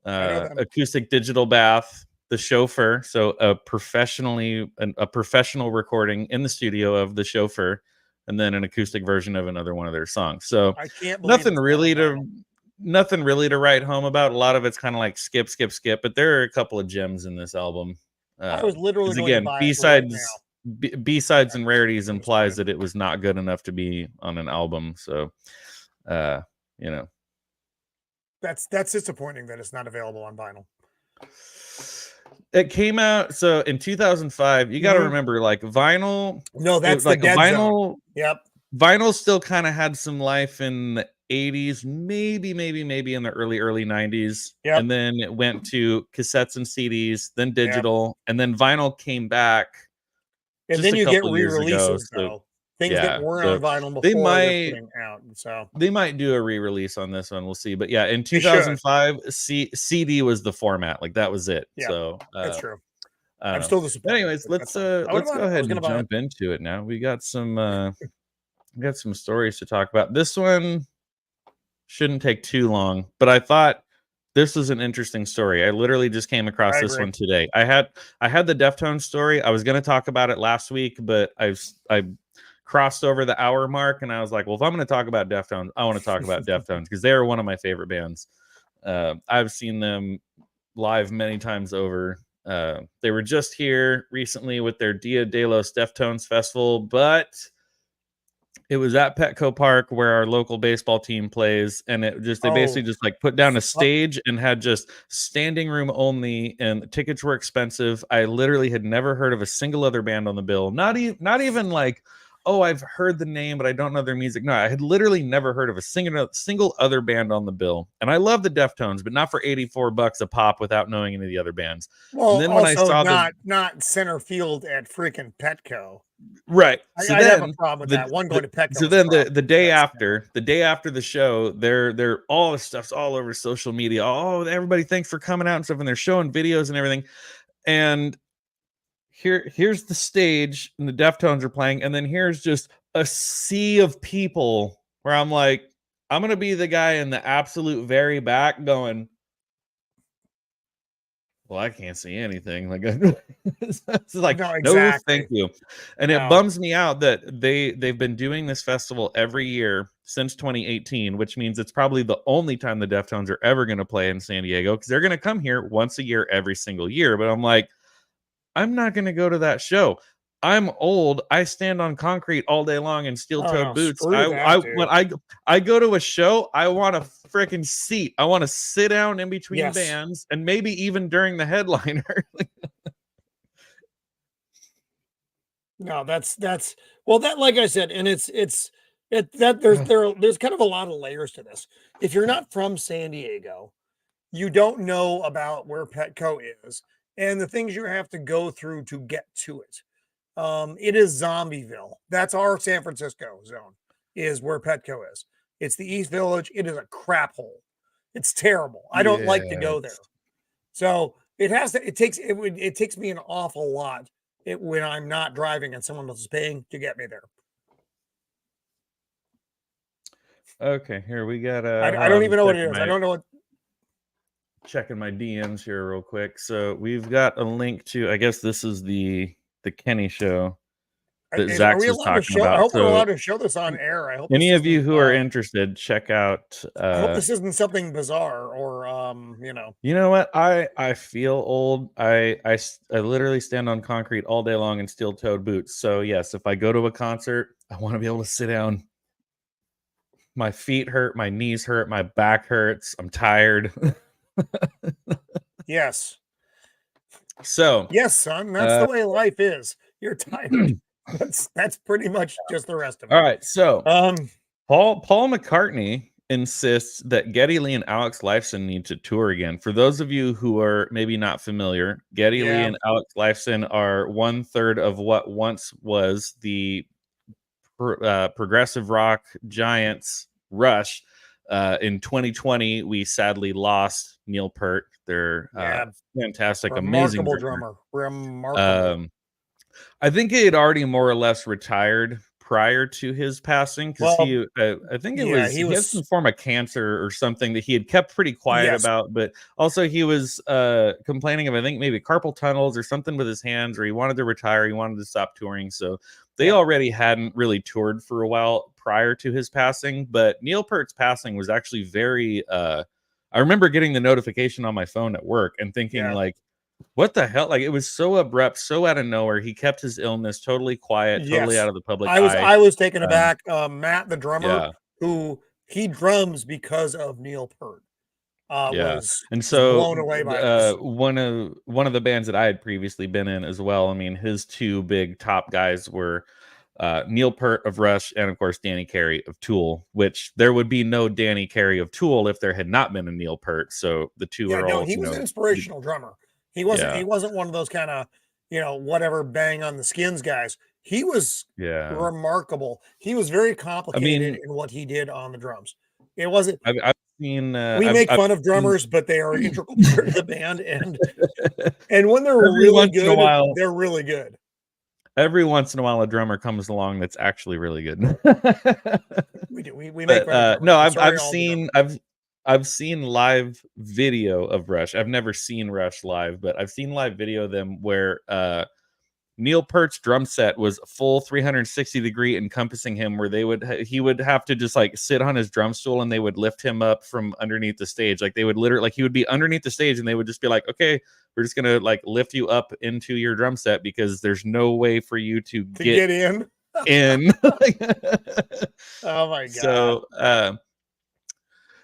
Acoustic Digital Bath, The Chauffeur. So a professional recording in the studio of The Chauffeur, and then an acoustic version of another one of their songs. So I can't believe nothing really to write home about. A lot of it's kind of like skip, but there are a couple of gems in this album. I was literally going again to buy B-sides. it right now. B-sides and rarities implies that it was not good enough to be on an album. So, that's disappointing that it's not available on vinyl. It came out so in 2005. You got to remember, like vinyl. No, that's like the dead vinyl. Zone. Yep. Vinyl still kind of had some life in the 80s, maybe in the early 90s. Yep. And then it went to cassettes and CDs, then digital, and then vinyl came back. And then you get re-releases, though. Things that weren't on vinyl before they're putting out. So they might do a re-release on this one. We'll see. But yeah, in 2005, CD was the format. Like that was it. Yeah, so that's true. I'm still disappointed. Anyways, let's go ahead and jump into it now. We got some stories to talk about. This one shouldn't take too long, but I thought this was an interesting story. I literally just came across this one today. I had the Deftones story. I was going to talk about it last week, but I crossed over the hour mark, and I was like, well, if I'm going to talk about Deftones, I want to talk about Deftones because they are one of my favorite bands. I've seen them live many times over. They were just here recently with their Dia de los Deftones festival, but it was at Petco Park where our local baseball team plays, and they basically just like put down a stage and had just standing room only, and the tickets were expensive. I literally had never heard of a single other band on the bill. Not even like, oh, I've heard the name, but I don't know their music. No, I had literally never heard of a single other band on the bill. And I love the Deftones, but not for $84 a pop without knowing any of the other bands. Well, and then when I saw not center field at freaking Petco. Right. So I have a problem with that. One going to Petco. So then the day after the show, they're all the stuff's all over social media. Oh, everybody, thanks for coming out and stuff, and they're showing videos and everything. And here's the stage, and the Deftones are playing, and then here's just a sea of people where I'm like, I'm gonna be the guy in the absolute very back going, well, I can't see anything. Like, it's like, no, thank you. And it bums me out that they've been doing this festival every year since 2018, which means it's probably the only time the Deftones are ever going to play in San Diego, because they're going to come here once a year, every single year. But I'm like, I'm not going to go to that show. I'm old. I stand on concrete all day long in steel-toed boots. When I go to a show, I want a freaking seat. I want to sit down in between bands, and maybe even during the headliner. No, that's well, that, like I said, and there's kind of a lot of layers to this. If you're not from San Diego, you don't know about where Petco is and the things you have to go through to get to it. It is Zombieville. That's our San Francisco zone, is where Petco is. It's the East Village. It is a crap hole. It's terrible. I don't like to go there. So it takes me an awful lot when I'm not driving and someone else is paying to get me there. Okay, here we got I don't even know what it is. I don't know what. Checking my DMs here real quick. So we've got a link to, I guess this is the Kenny show that Zach was talking about. I hope we're allowed to show this on air. I hope any of you who are interested, check out. I hope this isn't something bizarre or You know what? I feel old. I literally stand on concrete all day long in steel-toed boots. So yes, if I go to a concert, I want to be able to sit down. My feet hurt, my knees hurt, my back hurts. I'm tired. Yes. So yes, son, that's the way life is. You're tired. That's pretty much just the rest of it. All right. So Paul McCartney insists that Geddy Lee and Alex Lifeson need to tour again. For those of you who are maybe not familiar, Geddy Lee and Alex Lifeson are 1/3 of what once was the progressive rock giants Rush. In 2020, we sadly lost Neil Peart, their fantastic, amazing drummer. Remarkable. I think he had already more or less retired prior to his passing, because I think he had some form of cancer or something that he had kept pretty quiet about, but also he was complaining of, I think, maybe carpal tunnels or something with his hands, or he wanted to retire, he wanted to stop touring. So they already hadn't really toured for a while prior to his passing. But Neil Peart's passing was actually very I remember getting the notification on my phone at work and thinking, like, what the hell? Like, it was so abrupt, so out of nowhere. He kept his illness totally quiet, totally out of the public eye. I was taken aback. Matt, the drummer, who he drums because of Neil Peart, was and so blown away by this. one of the bands that I had previously been in as well. I mean, his two big top guys were Neil Peart of Rush and, of course, Danny Carey of Tool, which there would be no Danny Carey of Tool if there had not been a Neil Peart. So the two are all. He was an inspirational drummer. He wasn't one of those kind of, whatever bang on the skins guys. He was remarkable. He was very complicated in what he did on the drums. It wasn't. I've seen. We make fun of drummers, but they are an integral part of the band, and when they're really good, they're really good. Every once in a while, a drummer comes along that's actually really good. We do. We make fun of no, I've seen live video of Rush. I've never seen Rush live, but I've seen live video of them where Neil Peart's drum set was full 360-degree encompassing him, where he would have to just like sit on his drum stool and they would lift him up from underneath the stage. Like, they would literally, like, he would be underneath the stage and they would just be like, okay, we're just gonna like lift you up into your drum set because there's no way for you to get in. Oh my god.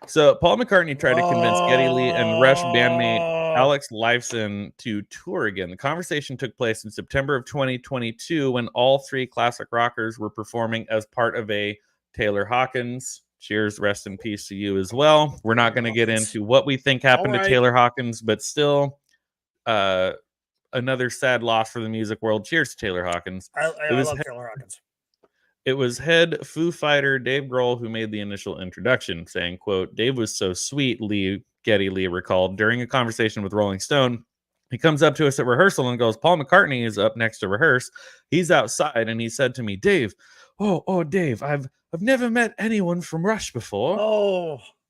So Paul McCartney tried to convince Geddy Lee and Rush bandmate Alex Lifeson to tour again. The conversation took place in September of 2022 when all three classic rockers were performing as part of a Taylor Hawkins. Cheers, rest in peace to you as well. We're not going to get into what we think happened to Taylor Hawkins, but still another sad loss for the music world. Cheers to Taylor Hawkins. I love Taylor Hawkins. It was head Foo Fighter Dave Grohl who made the initial introduction, saying, quote, "Dave was so sweet," Geddy Lee recalled. During a conversation with Rolling Stone, he comes up to us at rehearsal and goes, "Paul McCartney is up next to rehearse. He's outside." And he said to me, "Dave, Dave, I've never met anyone from Rush before."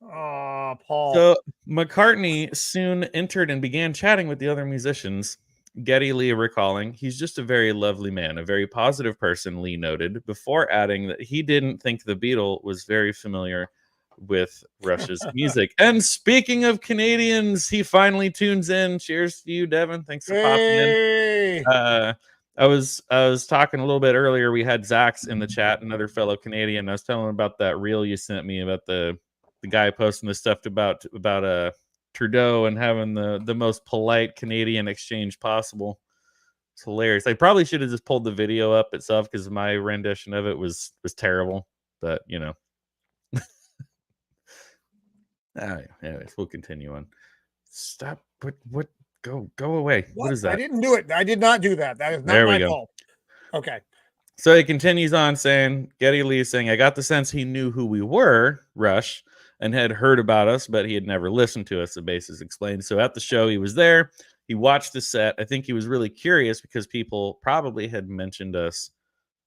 Paul. So McCartney soon entered and began chatting with the other musicians. Geddy Lee recalling, "He's just a very lovely man, a very positive person," Lee noted, before adding that he didn't think the Beatle was very familiar with Rush's music. And speaking of Canadians, he finally tunes in. Cheers to you, Devin. Thanks for popping in. I was talking a little bit earlier. We had Zach's in the chat, another fellow Canadian. I was telling him about that reel you sent me about the guy posting the stuff about Trudeau and having the most polite Canadian exchange possible. It's hilarious. I probably should have just pulled the video up itself because my rendition of it was terrible. But anyways, we'll continue on. Stop. What? Go away. What is that? I didn't do it. I did not do that. That is not my fault. Okay. So he continues on saying, Geddy Lee saying, "I got the sense he knew who we were, Rush, and had heard about us, but he had never listened to us," the bassist explained. So at the show, he was there. He watched the set. I think he was really curious because people probably had mentioned us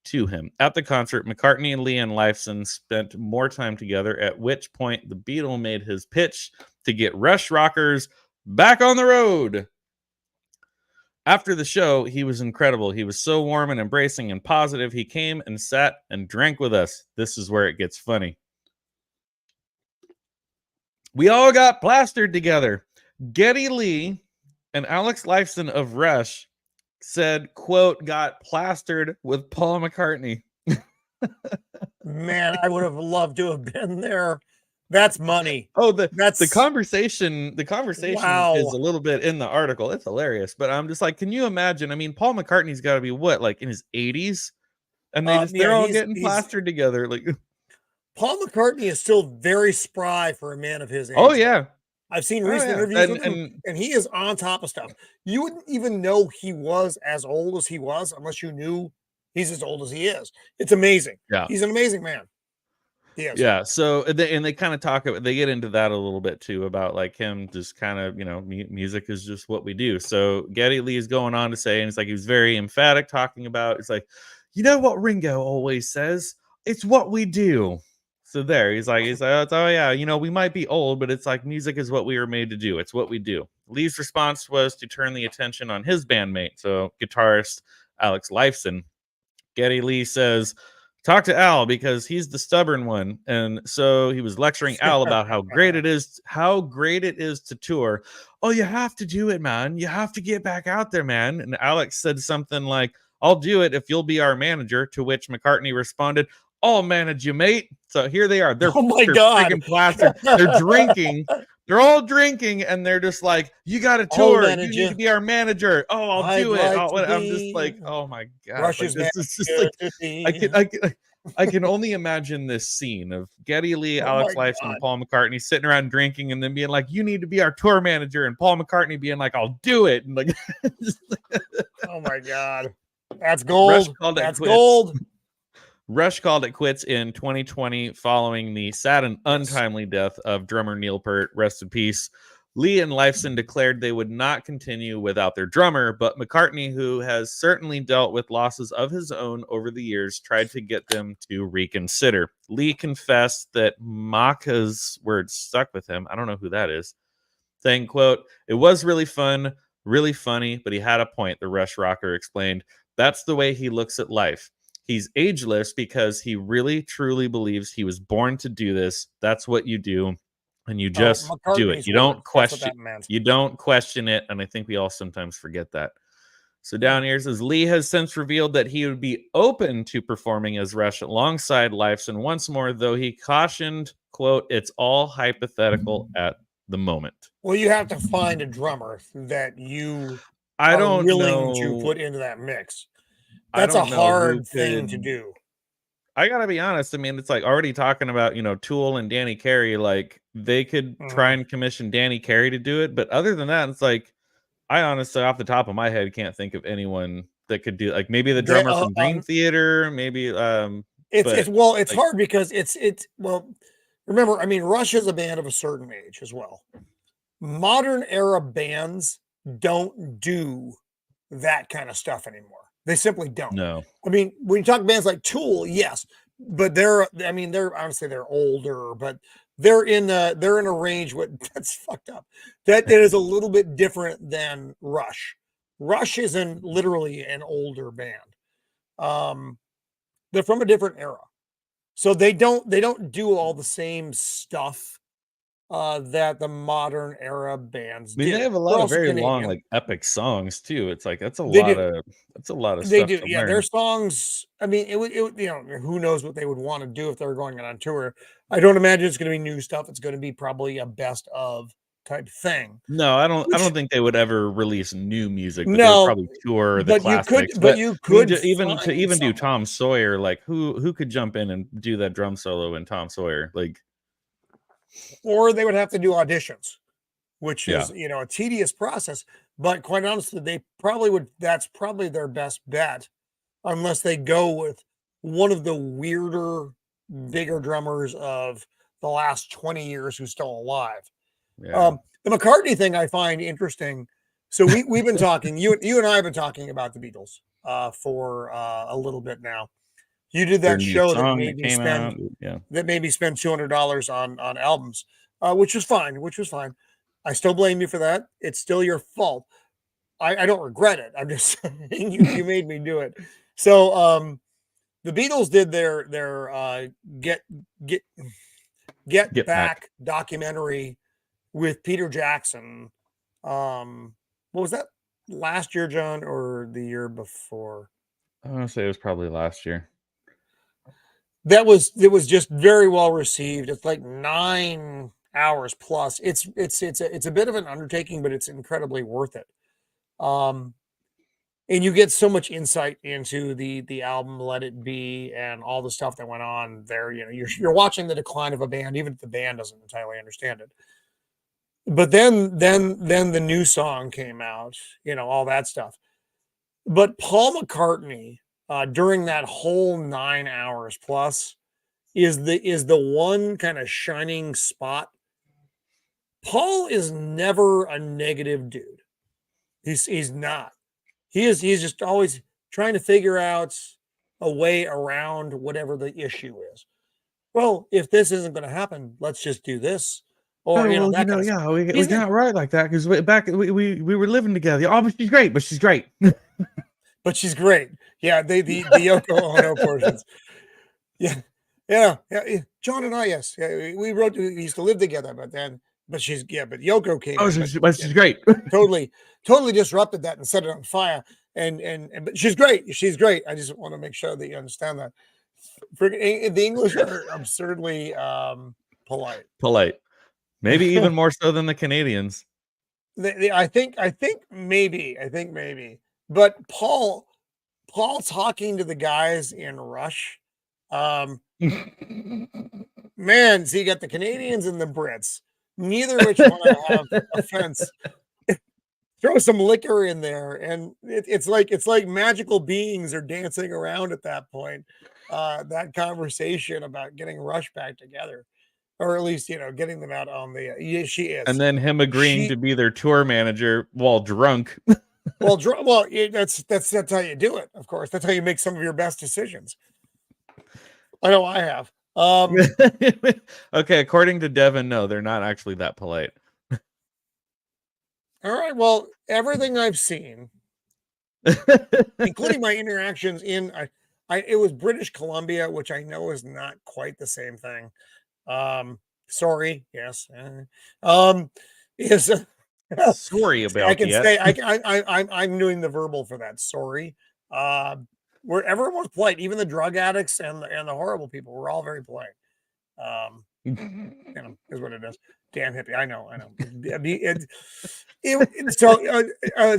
to him. At the concert, McCartney and Lee and Lifeson spent more time together, at which point the Beatle made his pitch to get Rush rockers back on the road. After the show, he was incredible. He was so warm and embracing and positive. He came and sat and drank with us. This is where it gets funny. "We all got plastered together." Geddy Lee and Alex Lifeson of Rush said, quote, "got plastered with Paul McCartney." Man, I would have loved to have been there. That's money. The conversation is a little bit in the article. It's hilarious, but I'm just like, can you imagine? I mean, Paul McCartney's got to be what, like in his 80s, and they're all getting plastered together. Like, Paul McCartney is still very spry for a man of his age. Oh yeah. I've seen Oh, recent yeah. interviews with him, and he is on top of stuff. You wouldn't even know he was as old as he was unless you knew he's as old as he is. It's amazing. Yeah. He's an amazing man. Yes. Yeah. So they kind of talk about, they get into that a little bit too, about like him just kind of, music is just what we do. So Geddy Lee is going on to say, and it's like he was very emphatic talking about, it's like, you know what Ringo always says, it's what we do. So there, he's like, oh yeah, we might be old, but it's like music is what we were made to do. It's what we do. Lee's response was to turn the attention on his bandmate, so guitarist Alex Lifeson. Geddy Lee says, talk to Al because he's the stubborn one. And so he was lecturing Al about how great it is to tour. Oh, you have to do it, man. You have to get back out there, man. And Alex said something like, I'll do it if you'll be our manager, to which McCartney responded, I'll manage you, mate. So here they are. They're God, freaking plastered. They're drinking. They're all drinking, and they're just like, you got to tour. You need to be our manager. Oh, I'll do it. I'm just like, oh my God. Rush's like, this is just like, I can only imagine this scene of Geddy Lee, Alex Lifeson, and Paul McCartney sitting around drinking, and then being like, you need to be our tour manager. And Paul McCartney being like, I'll do it. And like, oh my God. That's gold. That's gold. Rush called it quits in 2020 following the sad and untimely death of drummer Neil Peart. Rest in peace. Lee and Lifeson declared they would not continue without their drummer, but McCartney, who has certainly dealt with losses of his own over the years, tried to get them to reconsider. Lee confessed that Maka's words stuck with him. I don't know who that is. Saying, quote, it was really fun, really funny, but he had a point, the Rush rocker explained. That's the way he looks at life. He's ageless because he really, truly believes he was born to do this. That's what you do, and you just do it. You don't question. You don't question it, and I think we all sometimes forget that. So down here says Lee has since revealed that he would be open to performing as Rush alongside Lifeson once more, though he cautioned, "quote It's all hypothetical at the moment." Well, you have to find a drummer that you are willing to put into that mix. That's a hard thing to do. I gotta be honest. I mean, it's like already talking about, Tool and Danny Carey. Like they could try and commission Danny Carey to do it, but other than that, it's like I honestly, off the top of my head, can't think of anyone that could do. Like maybe the drummer from Dream Theater, maybe. It's hard because it's remember, I mean, Rush is a band of a certain age as well. Modern era bands don't do that kind of stuff anymore. They simply don't. No. I mean, when you talk bands like Tool, yes, but they're honestly they're older, but they're in a range that's fucked up. That is a little bit different than Rush. Rush isn't literally an older band. They're from a different era. So they don't do all the same stuff that the modern era bands do. They have a lot of very long, like epic songs too. It's like that's a lot of they stuff. Do, yeah. Their songs. I mean, it would who knows what they would want to do if they were going on tour. I don't imagine it's going to be new stuff. It's going to be probably a best of type thing. No, I don't think they would ever release new music. But they would probably tour the classics. You could even do Tom Sawyer. Like who could jump in and do that drum solo in Tom Sawyer? Like. Or they would have to do auditions, which is, a tedious process. But quite honestly, they probably would. That's probably their best bet, unless they go with one of the weirder, bigger drummers of the last 20 years who's still alive. Yeah. The McCartney thing I find interesting. So we've been talking. You and I have been talking about the Beatles for a little bit now. You did that show that made me spend $200 on albums, which was fine. I still blame you for that. It's still your fault. I don't regret it. I'm just saying you made me do it. So the Beatles did their Get Back documentary with Peter Jackson. What was that? Last year, John, or the year before? I want to say it was probably last year. It was just very well received. It's like 9 hours plus. It's a bit of an undertaking, but it's incredibly worth it. and you get so much insight into the album Let It Be and all the stuff that went on there. You know, you're watching the decline of a band, even if the band doesn't entirely understand it. But then the new song came out, you know, all that stuff. But Paul McCartney, during that whole 9 hours plus, is the one kind of shining spot. Paul is never a negative dude. He's not. He's just always trying to figure out a way around whatever the issue is. Well, if this isn't going to happen, let's just do this. Or you know, that kind of stuff. We can't write like that because we were living together. Oh, but she's great. But she's great. Yeah, the Yoko Ono portions. Yeah. John and I, yes, yeah, we used to live together, but Yoko came. Oh, she's great. totally disrupted that and set it on fire. But she's great. She's great. I just want to make sure that you understand that. The English are absurdly polite. Maybe even more so than the Canadians. I think maybe. But Paul talking to the guys in Rush. Man, so you got the Canadians and the Brits, neither which want to have offense. Throw some liquor in there, and it's like magical beings are dancing around at that point. That conversation about getting Rush back together, or at least, you know, getting them out on the she is, and then him agreeing to be their tour manager while drunk. Well, that's how you do it. Of course, that's how you make some of your best decisions. I know I have. Okay, according to Devin, no, they're not actually that polite. All right. Well, everything I've seen, including my interactions in, it was British Columbia, which I know is not quite the same thing. Sorry. Yes. Is sorry about. I can say I'm doing the verbal for that. Sorry. Where everyone was polite, even the drug addicts and the horrible people were all very polite. You know, is what it is. Damn hippie. I know.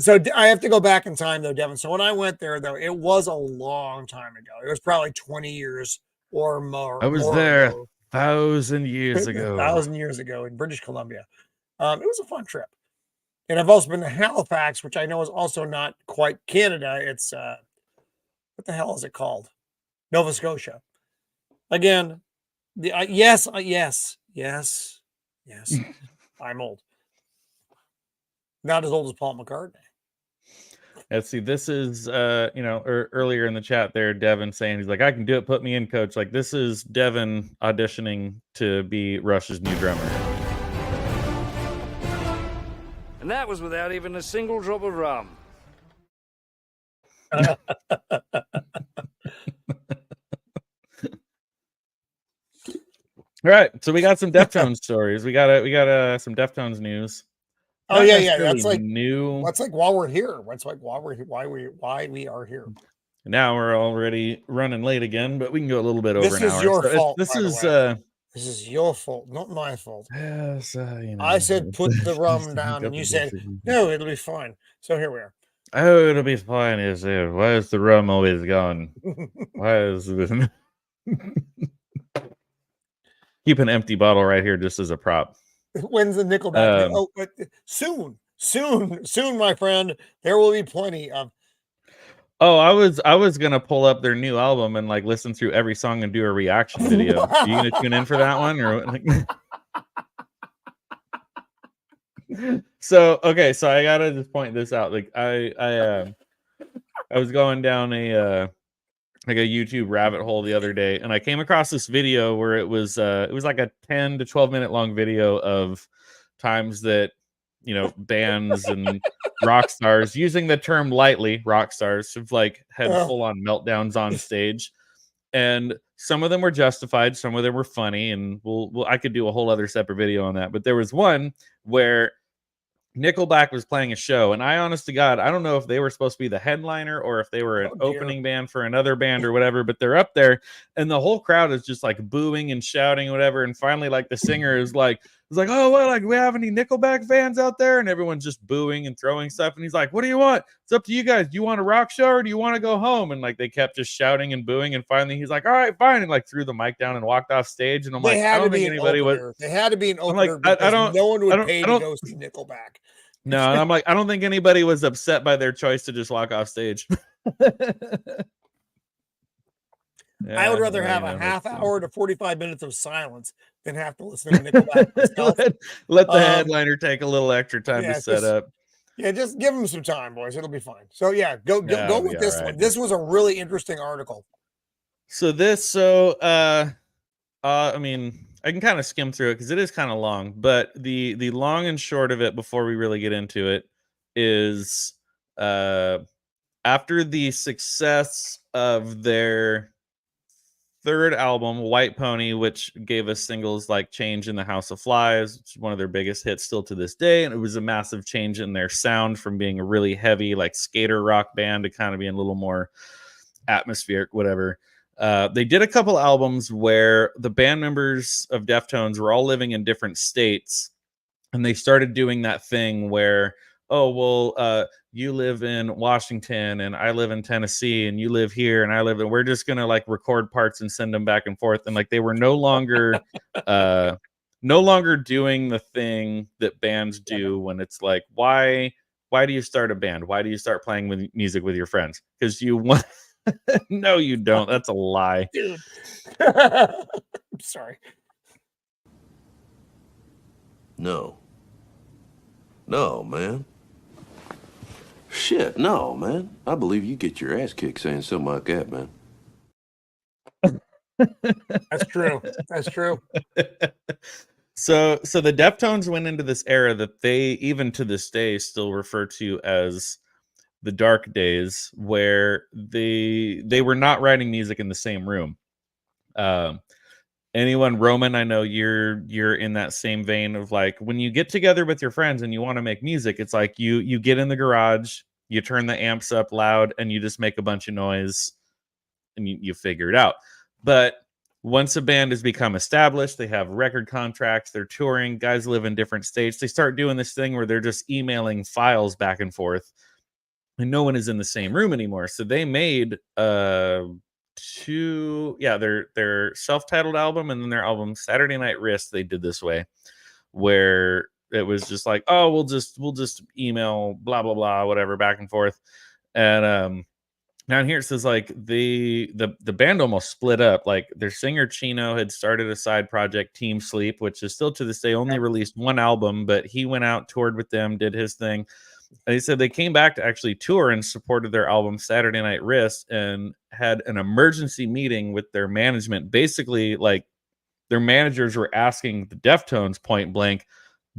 So I have to go back in time though, Devin. So when I went there though, it was a long time ago. It was probably 20 years or more. I was there 1,000 years ago. 1,000 years ago in British Columbia. It was a fun trip. And I've also been to Halifax, which I know is also not quite Canada. It's what the hell is it called? Nova Scotia. Again, yes. I'm old. Not as old as Paul McCartney. Let's see. This is, earlier in the chat there, Devin saying he's like, I can do it. Put me in, coach. Like, this is Devin auditioning to be Rush's new drummer. And that was without even a single drop of rum. All right, so we got some Deftones stories. We got some Deftones news. Oh yeah. That's like new. That's like while we're here. That's like why we are here. Now we're already running late again, but we can go a little bit over an hour. This is your fault. This is your fault, not my fault. Yes, I said put the rum down, and you said no, it'll be fine. So here we are. Oh, it'll be fine. Is it? Why is the rum always gone? Why is this? Keep an empty bottle right here just as a prop. When's the Nickelback? But soon, my friend. There will be plenty of. Oh, I was gonna pull up their new album and like listen through every song and do a reaction video. Are you gonna tune in for that one or? Like... So I gotta just point this out. Like I was going down a YouTube rabbit hole the other day, and I came across this video where it was like a 10 to 12 minute long video of times that, you know, bands and rock stars, using the term lightly, rock stars have like had full on meltdowns on stage, and some of them were justified, some of them were funny, and I could do a whole other separate video on that. But there was one where Nickelback was playing a show, and I honest to God, I don't know if they were supposed to be the headliner or if they were an opening band for another band or whatever, but they're up there and the whole crowd is just like booing and shouting, whatever. And finally, like the singer is like, It's like, oh, well, like, we have any Nickelback fans out there? And everyone's just booing and throwing stuff. And he's like, what do you want? It's up to you guys. Do you want a rock show or do you want to go home? And like, they kept just shouting and booing. And finally, he's like, all right, fine. And like, threw the mic down and walked off stage. And I'm like, I don't think anybody was. They had to be an I'm like, opener because no one would pay I to don't, go see Nickelback. no, and I'm like, I don't think anybody was upset by their choice to just walk off stage. Yeah, I would rather have a half hour to 45 minutes of silence than have to listen to Nickelback myself. let the headliner take a little extra time to set up. Yeah, just give them some time, boys. It'll be fine. So yeah, go with this one. This was a really interesting article. So I mean, I can kind of skim through it because it is kind of long, but the long and short of it before we really get into it is after the success of their third album, White Pony, which gave us singles like Change in the House of Flies, which is one of their biggest hits still to this day. And it was a massive change in their sound from being a really heavy, like skater rock band to kind of being a little more atmospheric, whatever. They did a couple albums where the band members of Deftones were all living in different states. And they started doing that thing where, oh, well, you live in Washington and I live in Tennessee and you live here and I live, and we're just going to like record parts and send them back and forth. And like, they were no longer doing the thing that bands do when it's like, why do you start a band? Why do you start playing with music with your friends? Because you want, no, you don't. That's a lie. Dude. I'm sorry. No, man. Shit, no, man. I believe you get your ass kicked saying something like that, man. That's true. That's true. So the Deftones went into this era that they, even to this day, still refer to as the dark days, where they were not writing music in the same room. Roman, I know you're in that same vein of like, when you get together with your friends and you want to make music, it's like you get in the garage, you turn the amps up loud, and you just make a bunch of noise and you figure it out. But once a band has become established, they have record contracts, they're touring, guys live in different states, they start doing this thing where they're just emailing files back and forth and no one is in the same room anymore. So they made their self-titled album and then their album Saturday Night Wrist they did this way, where it was just like, oh, we'll just email blah blah blah whatever back and forth. And down here it says like the band almost split up. Like their singer Chino had started a side project, Team Sleep, which is still to this day only released one album, but he went out, toured with them, did his thing. And he said they came back to actually tour and supported their album Saturday Night Wrist and had an emergency meeting with their management. Basically, like their managers were asking the Deftones point blank,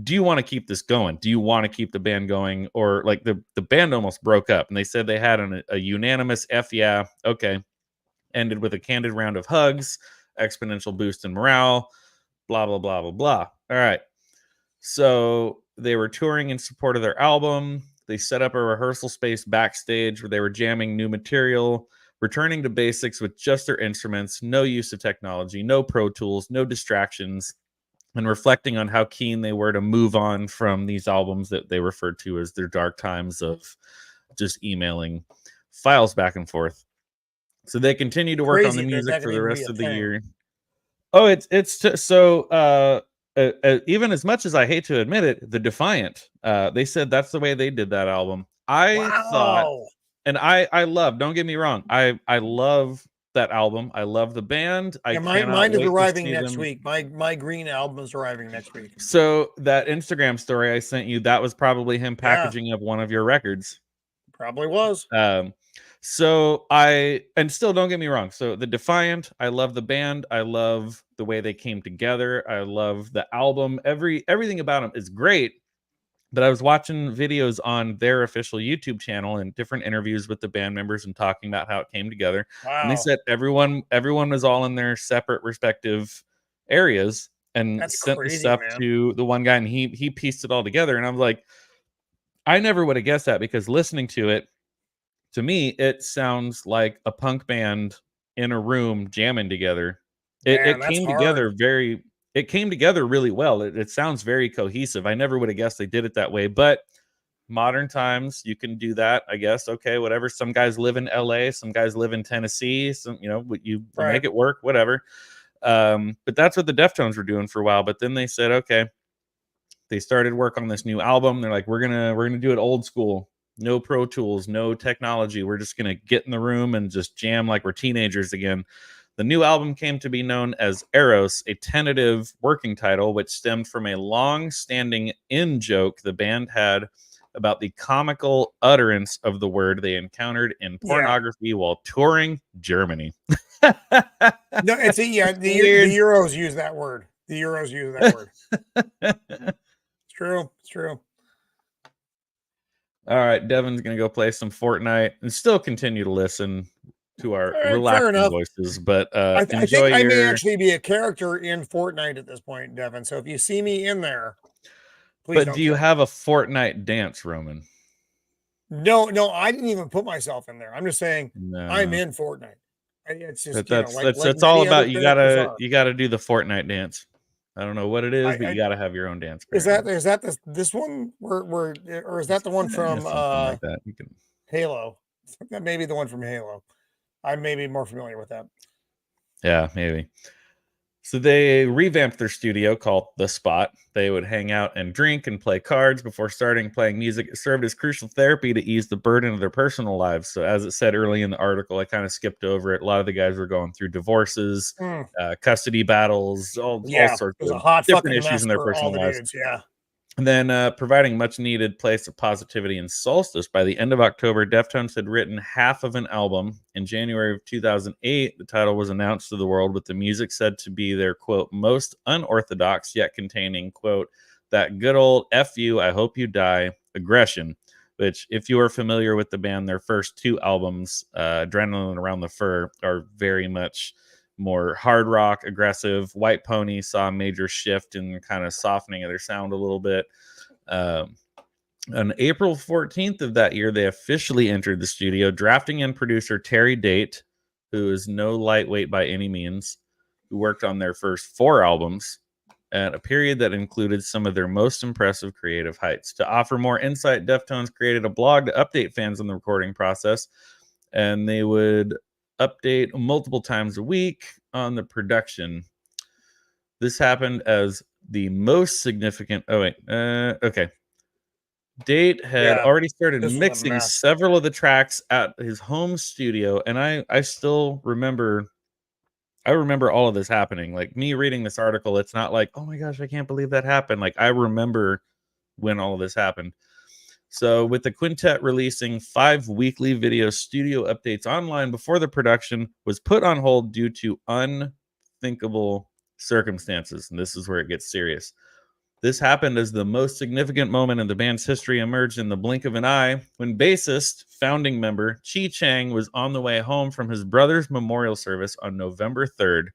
do you want to keep this going? Do you want to keep the band going? Or like the band almost broke up and they said they had a unanimous F yeah, okay. Ended with a candid round of hugs, exponential boost in morale, blah, blah, blah, blah, blah. All right. So they were touring in support of their album. They set up a rehearsal space backstage where they were jamming new material, returning to basics with just their instruments, no use of technology, no Pro Tools, no distractions, and reflecting on how keen they were to move on from these albums that they referred to as their dark times of just emailing files back and forth. So they continue to work on the music for the rest of the year. Oh, even as much as I hate to admit it, the Defiant, they said that's the way they did that album. I thought, and I love, don't get me wrong, I love that album. I love the band. Mine is arriving next week. My Green album is arriving next week. So that Instagram story I sent you, that was probably him packaging up one of your records. Probably was. So still don't get me wrong. So the Defiant, I love the band. I love the way they came together. I love the album. Everything about them is great. But I was watching videos on their official YouTube channel and different interviews with the band members and talking about how it came together. Wow. And they said everyone was all in their separate respective areas and sent the stuff to the one guy and he pieced it all together. And I was like, I never would have guessed that, because listening to it, to me, it sounds like a punk band in a room jamming together. It came together very, it came together really well. It sounds very cohesive. I never would have guessed they did it that way, but modern times you can do that, I guess. Okay, whatever. Some guys live in LA, some guys live in Tennessee, some, you Right. make it work, whatever. But that's what the Deftones were doing for a while. But then they said, okay, they started work on this new album. They're like, we're gonna do it old school, no Pro Tools, no technology. We're just gonna get in the room and just jam like we're teenagers again. The new album came to be known as Eros, a tentative working title, which stemmed from a long-standing in-joke the band had about the comical utterance of the word they encountered in pornography while touring Germany. No, it's the Euros use that word. The Euros use that word. It's true. It's true. All right, Devin's gonna go play some Fortnite and still continue to listen to our relaxing voices. But I think I may actually be a character in Fortnite at this point, Devin. So if you see me in there, please. But do you have a Fortnite dance, Roman? No, I didn't even put myself in there. I'm just saying I'm in Fortnite. It's just that's all about you gotta do the Fortnite dance. I don't know what it is, but you gotta have your own dance. Is that this one or is that the one from like that? You can Halo? That may be the one from Halo. I may be more familiar with that. Yeah, maybe. So they revamped their studio called The Spot. They would hang out and drink and play cards before starting playing music. It served as crucial therapy to ease the burden of their personal lives. So as it said early in the article, I kind of skipped over it. A lot of the guys were going through divorces, custody battles, all sorts of different issues in their personal lives. Dudes, yeah. And then providing much needed place of positivity and solstice. By the end of October, Deftones had written half of an album. In January of 2008, the title was announced to the world, with the music said to be their, quote, most unorthodox, yet containing, quote, that good old F you, I hope you die aggression, which, if you are familiar with the band, their first two albums, Adrenaline Around the Fur, are very much more hard rock, aggressive. White Pony saw a major shift in kind of softening of their sound a little bit. On April 14th of that year, they officially entered the studio, drafting in producer Terry Date, who is no lightweight by any means, who worked on their first 4 albums at a period that included some of their most impressive creative heights. To offer more insight, Deftones created a blog to update fans on the recording process, and they would update multiple times a week on the production. This happened as the most significant. Okay. Date had already started mixing several of the tracks at his home studio, and I still remember. I remember all of this happening. Like, me reading this article, it's not like, oh my gosh, I can't believe that happened. Like, I remember when all of this happened. So with the quintet releasing 5 weekly video studio updates online before the production was put on hold due to unthinkable circumstances. And this is where it gets serious. This happened as the most significant moment in the band's history emerged in the blink of an eye when bassist, founding member Chi Cheng was on the way home from his brother's memorial service on November 3rd.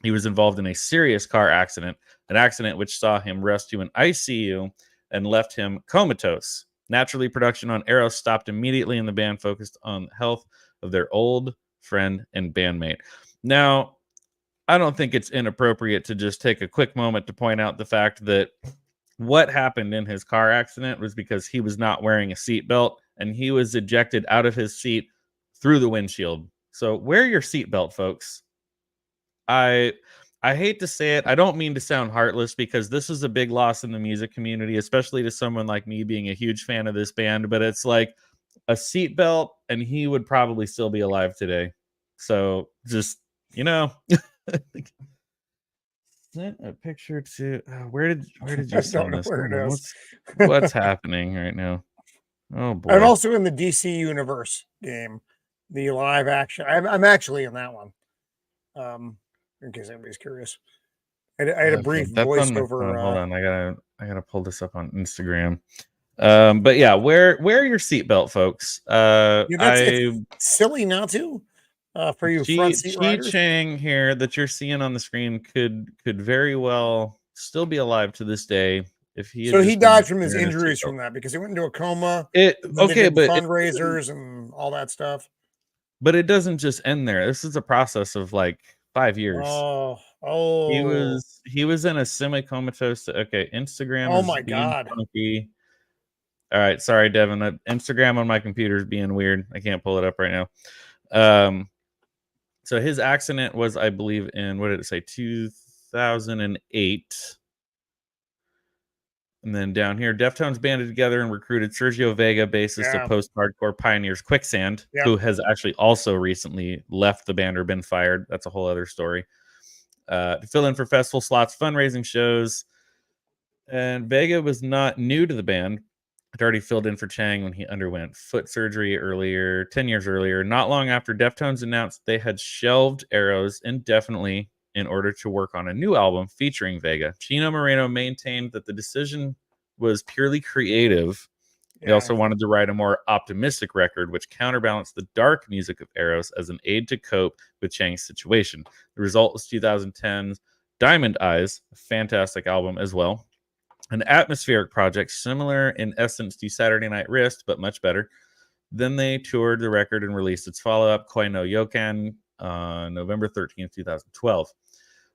He was involved in a serious car accident, an accident which saw him rushed to an ICU and left him comatose. Naturally, production on Eros stopped immediately, and the band focused on the health of their old friend and bandmate. Now, I don't think it's inappropriate to just take a quick moment to point out the fact that what happened in his car accident was because he was not wearing a seatbelt, and he was ejected out of his seat through the windshield. So wear your seatbelt, folks. I hate to say it. I don't mean to sound heartless, because this is a big loss in the music community, especially to someone like me being a huge fan of this band. But it's like a seatbelt, and he would probably still be alive today. So just, sent a picture to where did you send this? Where it is. What's happening right now? Oh boy! I'm also in the DC Universe game, the live action. I'm actually in that one. In case anybody's curious, I had a brief voiceover. Hold on, I gotta pull this up on Instagram. But yeah, wear your seatbelt, folks. It's silly not to. For you front seat riders. Chi Cheng here that you're seeing on the screen could very well still be alive to this day if he. So he died from his injuries from that, because he went into a coma. But fundraisers and all that stuff. But it doesn't just end there. This is a process of like 5 years. Oh, Oh, he was in a semi-comatose. Okay, Instagram oh is my being God. funky. All right, sorry, Devin. Instagram on my computer is being weird. I can't pull it up right now. So his accident was, I believe, in, what did it say, 2008. And then down here, Deftones banded together and recruited Sergio Vega, bassist of Yeah. post-hardcore pioneers Quicksand, Yep. who has actually also recently left the band or been fired. That's a whole other story. To fill in for festival slots, fundraising shows. And Vega was not new to the band. Had already filled in for Chang when he underwent foot surgery earlier, 10 years earlier. Not long after Deftones announced they had shelved Eros indefinitely in order to work on a new album featuring Vega. Chino Moreno maintained that the decision was purely creative. They also wanted to write a more optimistic record, which counterbalanced the dark music of Eros as an aid to cope with Chang's situation. The result was 2010's Diamond Eyes, a fantastic album as well. An atmospheric project similar in essence to Saturday Night Wrist, but much better. Then they toured the record and released its follow-up, Koi no Yokan, on November 13th, 2012.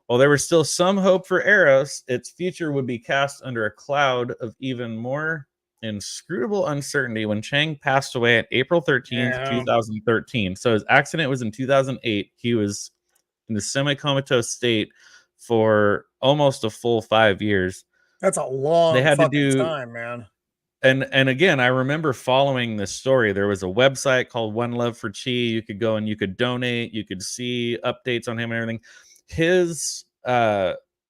While there was still some hope for Eros, its future would be cast under a cloud of even more inscrutable uncertainty when Chang passed away on April 13th, 2013. So his accident was in 2008. He was in the semi-comatose state for almost a full 5 years. That's a long They had to fucking do, time, man. and again, I remember following this story. There was a website called One Love for Chi. You could go and you could donate. You could see updates on him and everything. His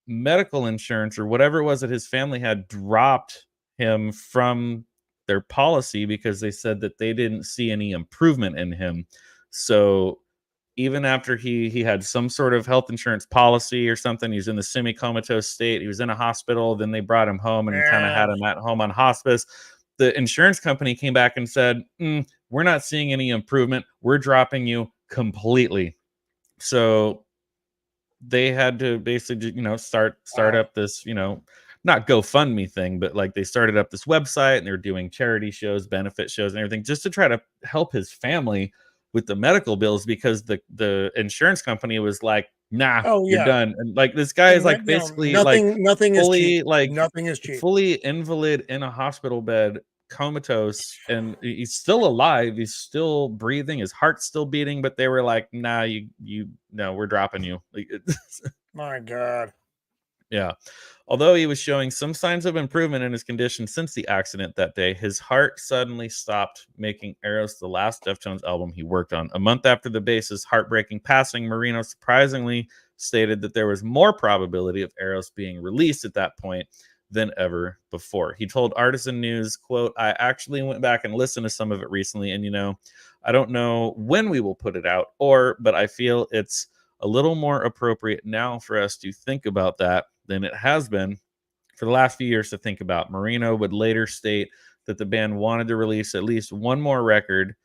medical insurance or whatever it was that his family had dropped him from their policy because they said that they didn't see any improvement in him. So even after he had some sort of health insurance policy or something, he's in the semi-comatose state. He was in a hospital. Then they brought him home and kind of had him at home on hospice. The insurance company came back and said, we're not seeing any improvement. We're dropping you completely. So they had to basically, start up this, not GoFundMe thing, but like they started up this website and they're doing charity shows, benefit shows, and everything just to try to help his family with the medical bills because the insurance company was like, nah, you're done. And like this guy is like basically nothing is fully cheap. like Nothing is cheap. fully invalid in a hospital bed, comatose, and he's still alive. He's still breathing. His heart's still beating, but they were like, nah, no, we're dropping you. Like, My God. yeah. Although he was showing some signs of improvement in his condition since the accident that day, his heart suddenly stopped, making Eros the last Deftones album he worked on. A month after the bass's heartbreaking passing, Moreno surprisingly stated that there was more probability of Eros being released at that point than ever before. He told Artisan News, quote, I actually went back and listened to some of it recently, and I don't know when we will put it out, but I feel it's a little more appropriate now for us to think about that than it has been for the last few years to think about. Moreno would later state that the band wanted to release at least one more record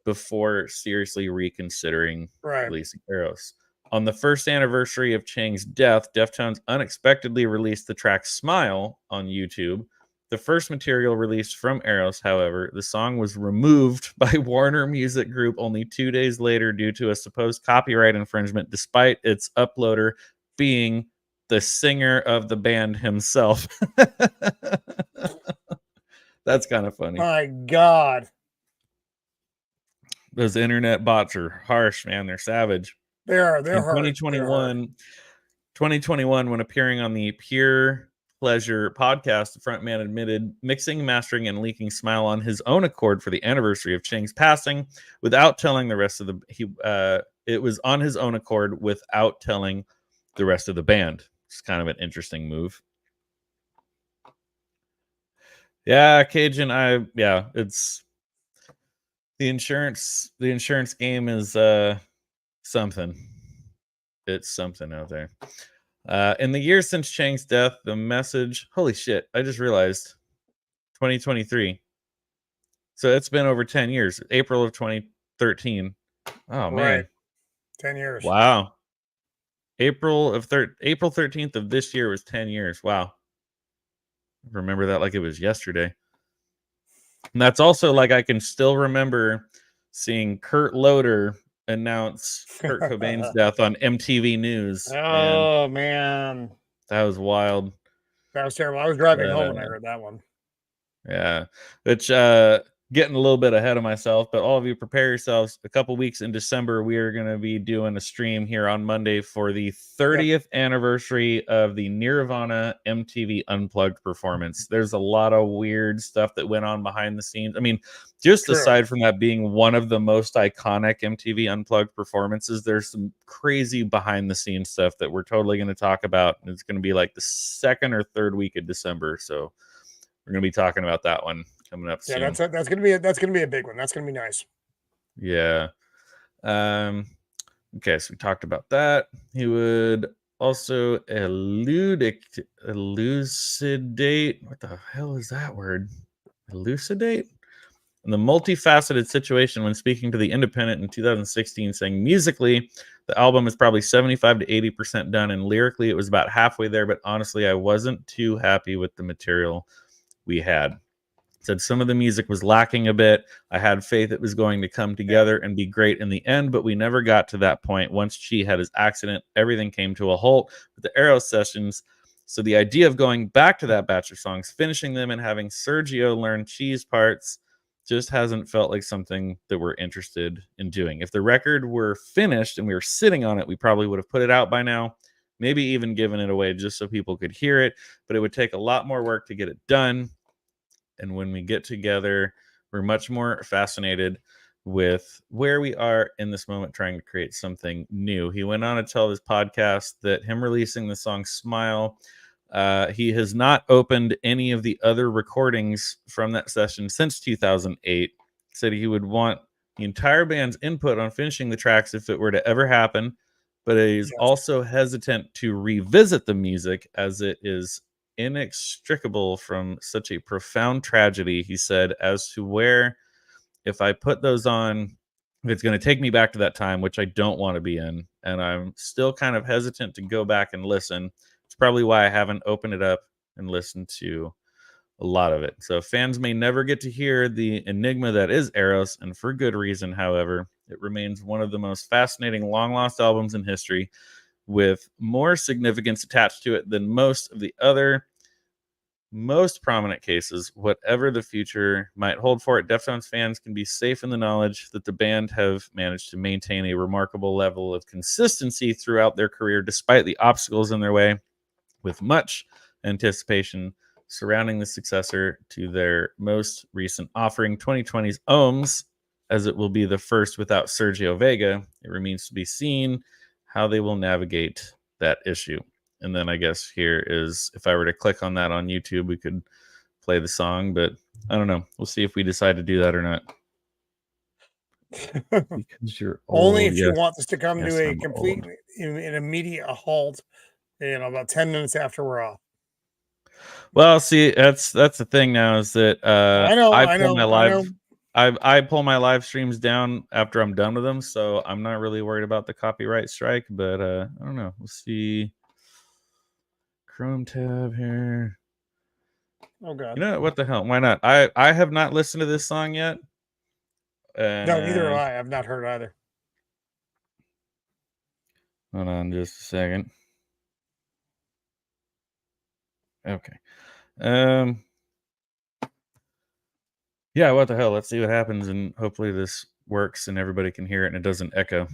before seriously reconsidering releasing Eros. On the first anniversary of Chang's death, Deftones unexpectedly released the track Smile on YouTube. The first material released from Eros, however, the song was removed by Warner Music Group only 2 days later due to a supposed copyright infringement, despite its uploader being the singer of the band himself. That's kind of funny. My God. Those internet bots are harsh, man. They're savage. They're In hard. 2021, when appearing on the Pure Pleasure podcast, the frontman admitted mixing, mastering, and leaking Smile on his own accord for the anniversary of Chang's passing without telling the rest of it was on his own accord without telling the rest of the band. It's kind of an interesting move. Yeah, Cajun, it's the insurance game is something. It's something out there. In the years since Chang's death, the message, holy shit, I just realized 2023. So it's been over 10 years. April of 2013. Oh man. 10 years. Wow. April 13th of this year was 10 years. Wow. Remember that like it was yesterday. And that's also like I can still remember seeing Kurt Loder announce Kurt Cobain's death on MTV News. Oh man, that was wild. That was terrible. I was driving home when I heard that one. Yeah, which getting a little bit ahead of myself, but all of you prepare yourselves. A couple weeks in December, we are going to be doing a stream here on Monday for the 30th anniversary of the Nirvana MTV Unplugged performance. There's a lot of weird stuff that went on behind the scenes. I mean, just aside from that being one of the most iconic MTV Unplugged performances, there's some crazy behind the scenes stuff that we're totally going to talk about. It's going to be like the second or third week of December, so we're going to be talking about that one coming up soon. That's gonna be a big one. That's gonna be nice. Yeah. Okay, so we talked about that. He would also elucidate. What the hell is that word? Elucidate? In the multifaceted situation when speaking to The Independent in 2016, saying musically, the album is probably 75 to 80% done, and lyrically it was about halfway there, but honestly, I wasn't too happy with the material we had. Said some of the music was lacking a bit. I had faith it was going to come together and be great in the end, but we never got to that point. Once Chi had his accident, everything came to a halt with the Eros sessions. So the idea of going back to that batch of songs, finishing them, and having Sergio learn Chi's parts just hasn't felt like something that we're interested in doing. If the record were finished and we were sitting on it, we probably would have put it out by now, maybe even given it away just so people could hear it, but it would take a lot more work to get it done. And when we get together, we're much more fascinated with where we are in this moment, trying to create something new. He went on to tell his podcast that him releasing the song Smile, he has not opened any of the other recordings from that session since 2008. Said he would want the entire band's input on finishing the tracks if it were to ever happen, but he's also hesitant to revisit the music as it is inextricable from such a profound tragedy. He said, as to where, if I put those on, it's going to take me back to that time, which I don't want to be in, and I'm still kind of hesitant to go back and listen. It's probably why I haven't opened it up and listened to a lot of it. So fans may never get to hear the enigma that is Eros, and for good reason. However, it remains one of the most fascinating long lost albums in history, with more significance attached to it than most of the other most prominent cases. Whatever the future might hold for it, Deftones fans can be safe in the knowledge that the band have managed to maintain a remarkable level of consistency throughout their career, despite the obstacles in their way, with much anticipation surrounding the successor to their most recent offering, 2020's Ohms, as it will be the first without Sergio Vega. It remains to be seen how they will navigate that issue. And then I guess here is, if I were to click on that on YouTube, we could play the song, but I don't know. We'll see if we decide to do that or not. Because you're old. Only if you want this to come to a complete and immediate halt, about 10 minutes after we're off. Well, see, that's the thing now, is that I pull my live streams down after I'm done with them, so I'm not really worried about the copyright strike, but I don't know. We'll see. Chrome tab here. Oh god. You know what the hell? Why not? I have not listened to this song yet. No, neither have I. I've not heard either. Hold on just a second. Okay. Yeah, what the hell? Let's see what happens, and hopefully this works and everybody can hear it and it doesn't echo.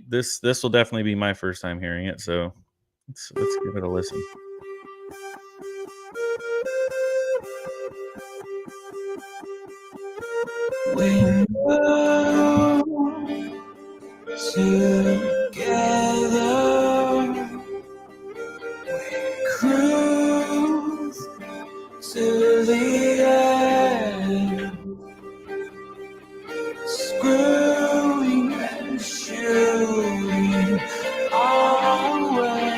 This will definitely be my first time hearing it, so let's give it a listen. We move together, we cruise to the end, screwing and shooting our way.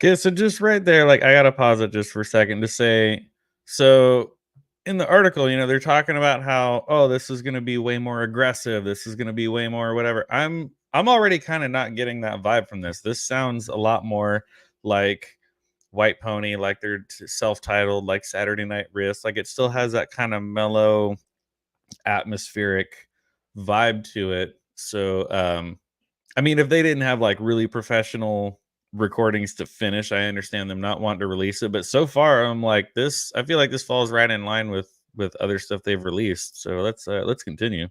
Okay, so just right there, like I gotta pause it just for a second to say, so in the article, they're talking about how, oh, this is gonna be way more aggressive, this is gonna be way more whatever. I'm already kind of not getting that vibe from this. This sounds a lot more like White Pony, like they're self-titled, like Saturday Night Wrist. Like it still has that kind of mellow, atmospheric vibe to it. So I mean, if they didn't have like really professional recordings to finish, I understand them not wanting to release it. But so far, I'm like this. I feel like this falls right in line with other stuff they've released. So let's continue.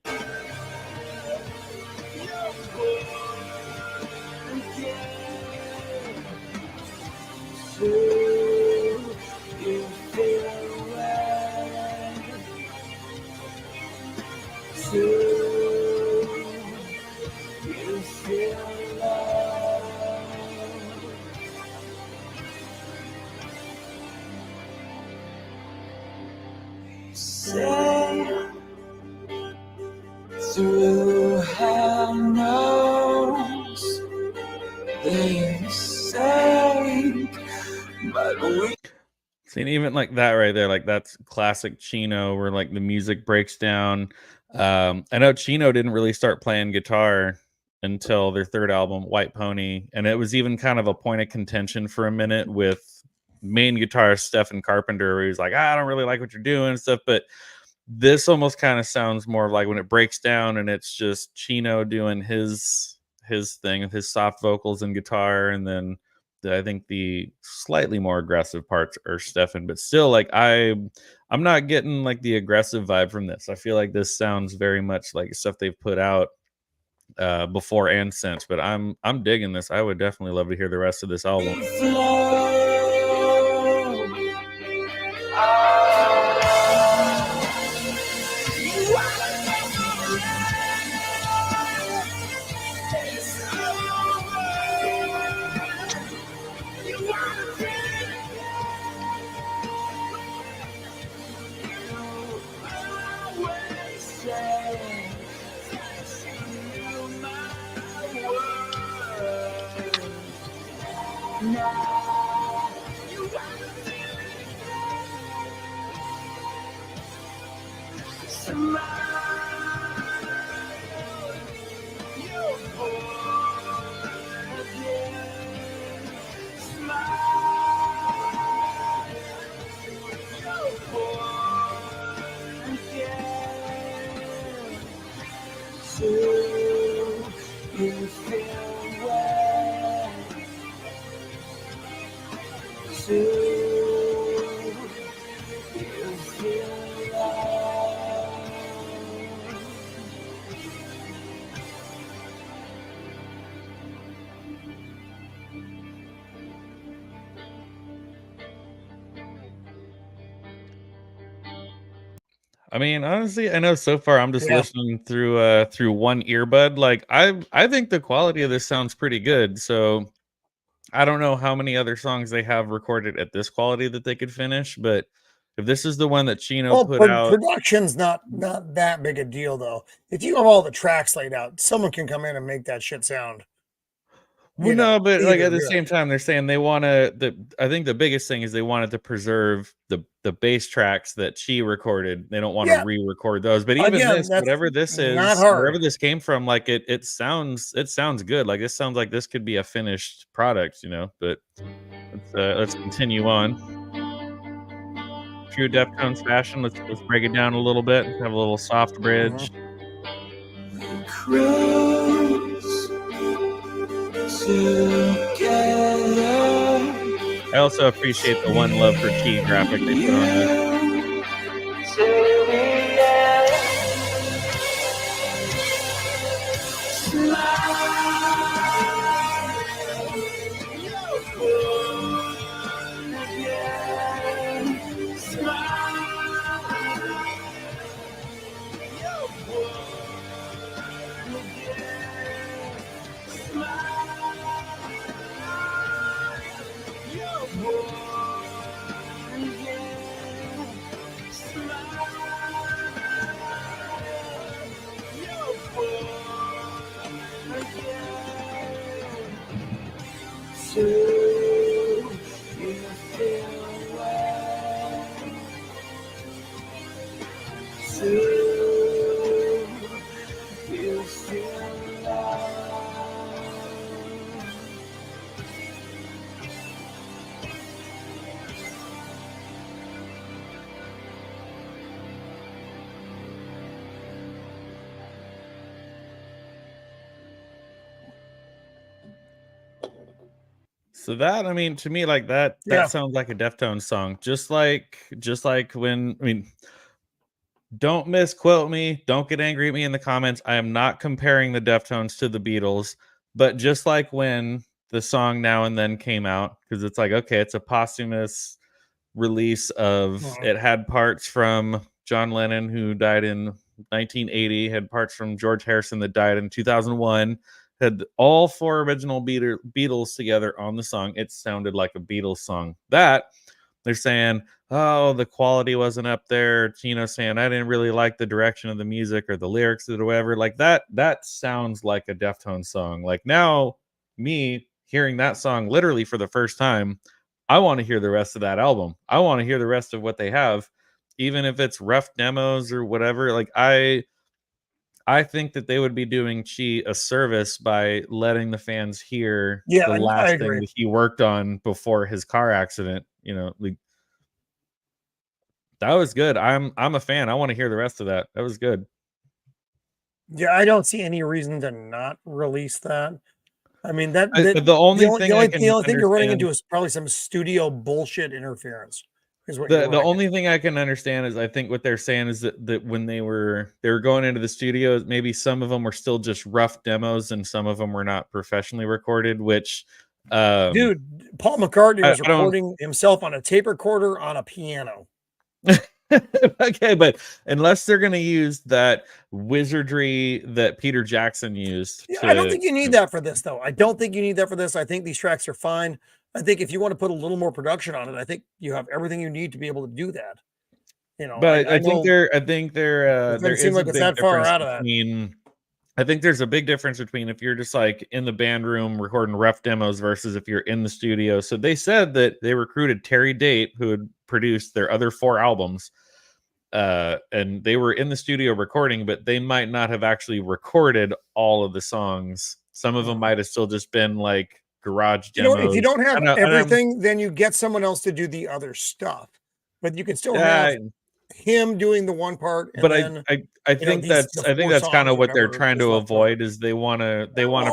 Say through hell knows they say, but we. See, and even like that right there, like that's classic Chino, where like the music breaks down. I know Chino didn't really start playing guitar until their third album, White Pony, and it was even kind of a point of contention for a minute with main guitarist Stephen Carpenter, where he's like, I don't really like what you're doing and stuff. But this almost kind of sounds more like when it breaks down and it's just Chino doing his thing with his soft vocals and guitar, and then I think the slightly more aggressive parts are Stefan, but still, like I'm not getting like the aggressive vibe from this. I feel like this sounds very much like stuff they've put out before and since. But I'm digging this. I would definitely love to hear the rest of this album. I mean, honestly, I know so far I'm just listening through one earbud. Like I think the quality of this sounds pretty good. So I don't know how many other songs they have recorded at this quality that they could finish, but if this is the one that Chino put out, production's not that big a deal though. If you have all the tracks laid out, someone can come in and make that shit sound. Well, no, but like at the same time, they're saying they want to. I think the biggest thing is they wanted to preserve the bass tracks that Chi recorded. They don't want to re-record those. But even this, whatever this is, wherever this came from, like it sounds good. Like this sounds like this could be a finished product, But let's continue on. True Deftones fashion. Let's break it down a little bit. Have a little soft bridge. I also appreciate the One Love for Chi graphic they put on this. true. You feel love. So that, I mean, to me, like that Yeah. sounds like a Deftones song. Just like when, I mean, don't misquote me, don't get angry at me in the comments. I am not comparing the Deftones to the Beatles, but just like when the song Now and Then came out, because it's like, okay, it's a posthumous release of it had parts from John Lennon, who died in 1980, had parts from George Harrison that died in 2001, had all four original Beatles together on the song. It sounded like a Beatles song. That they're saying, oh, the quality wasn't up there, saying I didn't really like the direction of the music or the lyrics or whatever, like that sounds like a Deftones song. Like, now me hearing that song literally for the first time, I want to hear the rest of that album. I want to hear the rest of what they have, even if it's rough demos or whatever. Like, I think that they would be doing Chi a service by letting the fans hear Yeah, the I last agree. thing that he worked on before his car accident. Like, that was good. I'm a fan. I want to hear the rest of that. That was good. Yeah, I don't see any reason to not release that. I mean, The only thing you're running into is probably some studio bullshit interference. Is what the only thing I can understand is, I think what they're saying is that when they were going into the studios, maybe some of them were still just rough demos and some of them were not professionally recorded, which dude, Paul McCartney was I don't- recording himself on a tape recorder on a piano. Okay, but unless they're going to use that wizardry that Peter Jackson used, Yeah, I don't think you need that for this, though. I don't think you need that for this. I think these tracks are fine. I think if you want to put a little more production on it, I think you have everything you need to be able to do that. But I know think there doesn't seem is like a it's big that far difference out of that. between. I think there's a big difference between if you're just like in the band room recording rough demos versus if you're in the studio. So they said that they recruited Terry Date, who had produced their other 4 albums, and they were in the studio recording, but they might not have actually recorded all of the songs. Some of them might have still just been like garage demos. If you don't have I know, everything, then you get someone else to do the other stuff. But you can still have him doing the one part. And but then, I think that's kind of what they're trying to avoid, is they want to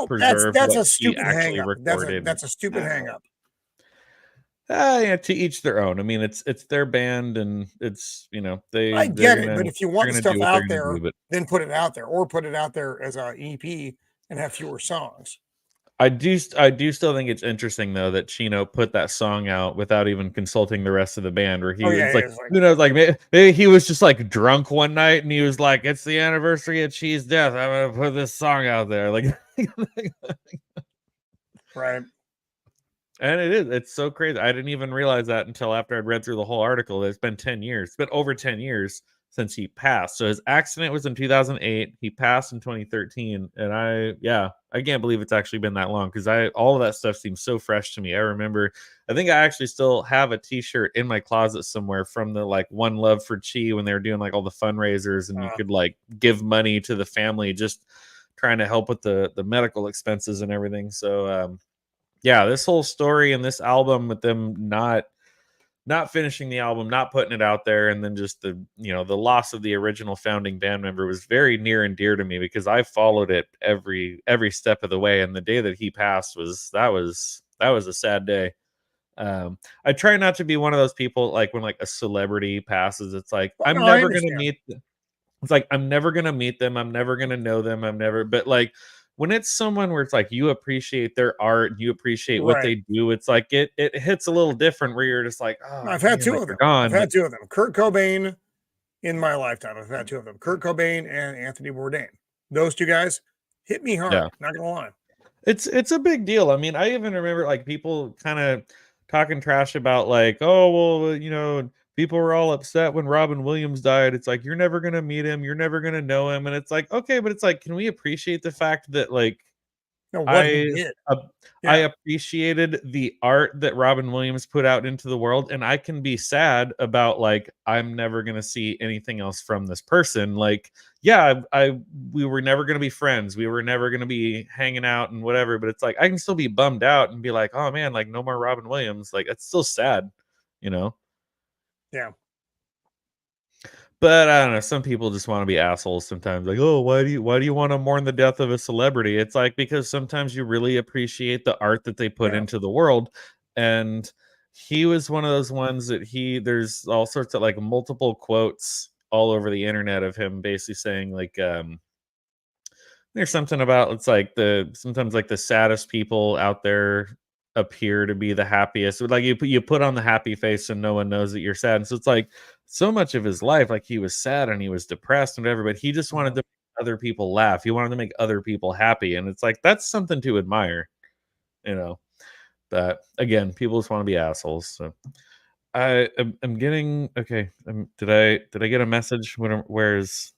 preserve that's what a stupid he actually hang up. recorded. That's a stupid hang up. Yeah, to each their own. I mean, it's their band, and it's I get it, but if you want the stuff out there, do, then put it out there, or put it out there as an EP and have fewer songs. I do still think it's interesting, though, that Chino put that song out without even consulting the rest of the band, where he was like maybe he was just like drunk one night and he was like, it's the anniversary of Chi's death, I'm gonna put this song out there, like right. And it's so crazy. I didn't even realize that until after I'd read through the whole article. It's been 10 years. It's been over 10 years since he passed. So his accident was in 2008. He passed in 2013. And I can't believe it's actually been that long, because all of that stuff seems so fresh to me. I remember, I think I actually still have a t-shirt in my closet somewhere from the like One Love for Chi, when they were doing like all the fundraisers and you could like give money to the family, just trying to help with the medical expenses and everything. So, this whole story and this album with them not finishing the album, not putting it out there, and then just the loss of the original founding band member was very near and dear to me, because I followed it every step of the way. And the day that he passed was a sad day. I try not to be one of those people, like when like a celebrity passes, it's like I'm never going to meet them. It's like I'm never going to meet them. I'm never going to know them. But like, when it's someone where it's like you appreciate their art, you appreciate what they do, it's like it hits a little different, where you're just like, oh, I've had two of them. I've had two of them. Kurt Cobain in my lifetime. I've had two of them. Kurt Cobain and Anthony Bourdain. Those two guys hit me hard. Not gonna lie. It's a big deal. I mean, I even remember like people kind of talking trash about like, oh well, people were all upset when Robin Williams died. It's like, you're never gonna meet him, you're never gonna know him, and it's like, okay, but it's like, can we appreciate the fact that like No, what he did. I appreciated the art that Robin Williams put out into the world, and I can be sad about like I'm never gonna see anything else from this person. Like, yeah, we were never gonna be friends, we were never gonna be hanging out and whatever. But it's like I can still be bummed out and be like, oh man, like no more Robin Williams. Like it's still sad, you know. Yeah. But I don't know. Some people just want to be assholes sometimes. Like, oh, why do you want to mourn the death of a celebrity? It's like because sometimes you really appreciate the art that they put into the world. And he was one of those ones that there's all sorts of like multiple quotes all over the internet of him basically saying like there's something about it's like sometimes like the saddest people out there appear to be the happiest. Like you put on the happy face and no one knows that you're sad. And so it's like so much of his life, like he was sad and he was depressed and whatever, but he just wanted to make other people laugh. He wanted to make other people happy. And it's like that's something to admire, you know. But again, people just want to be assholes. So I'm getting okay. Did I get a message? Where's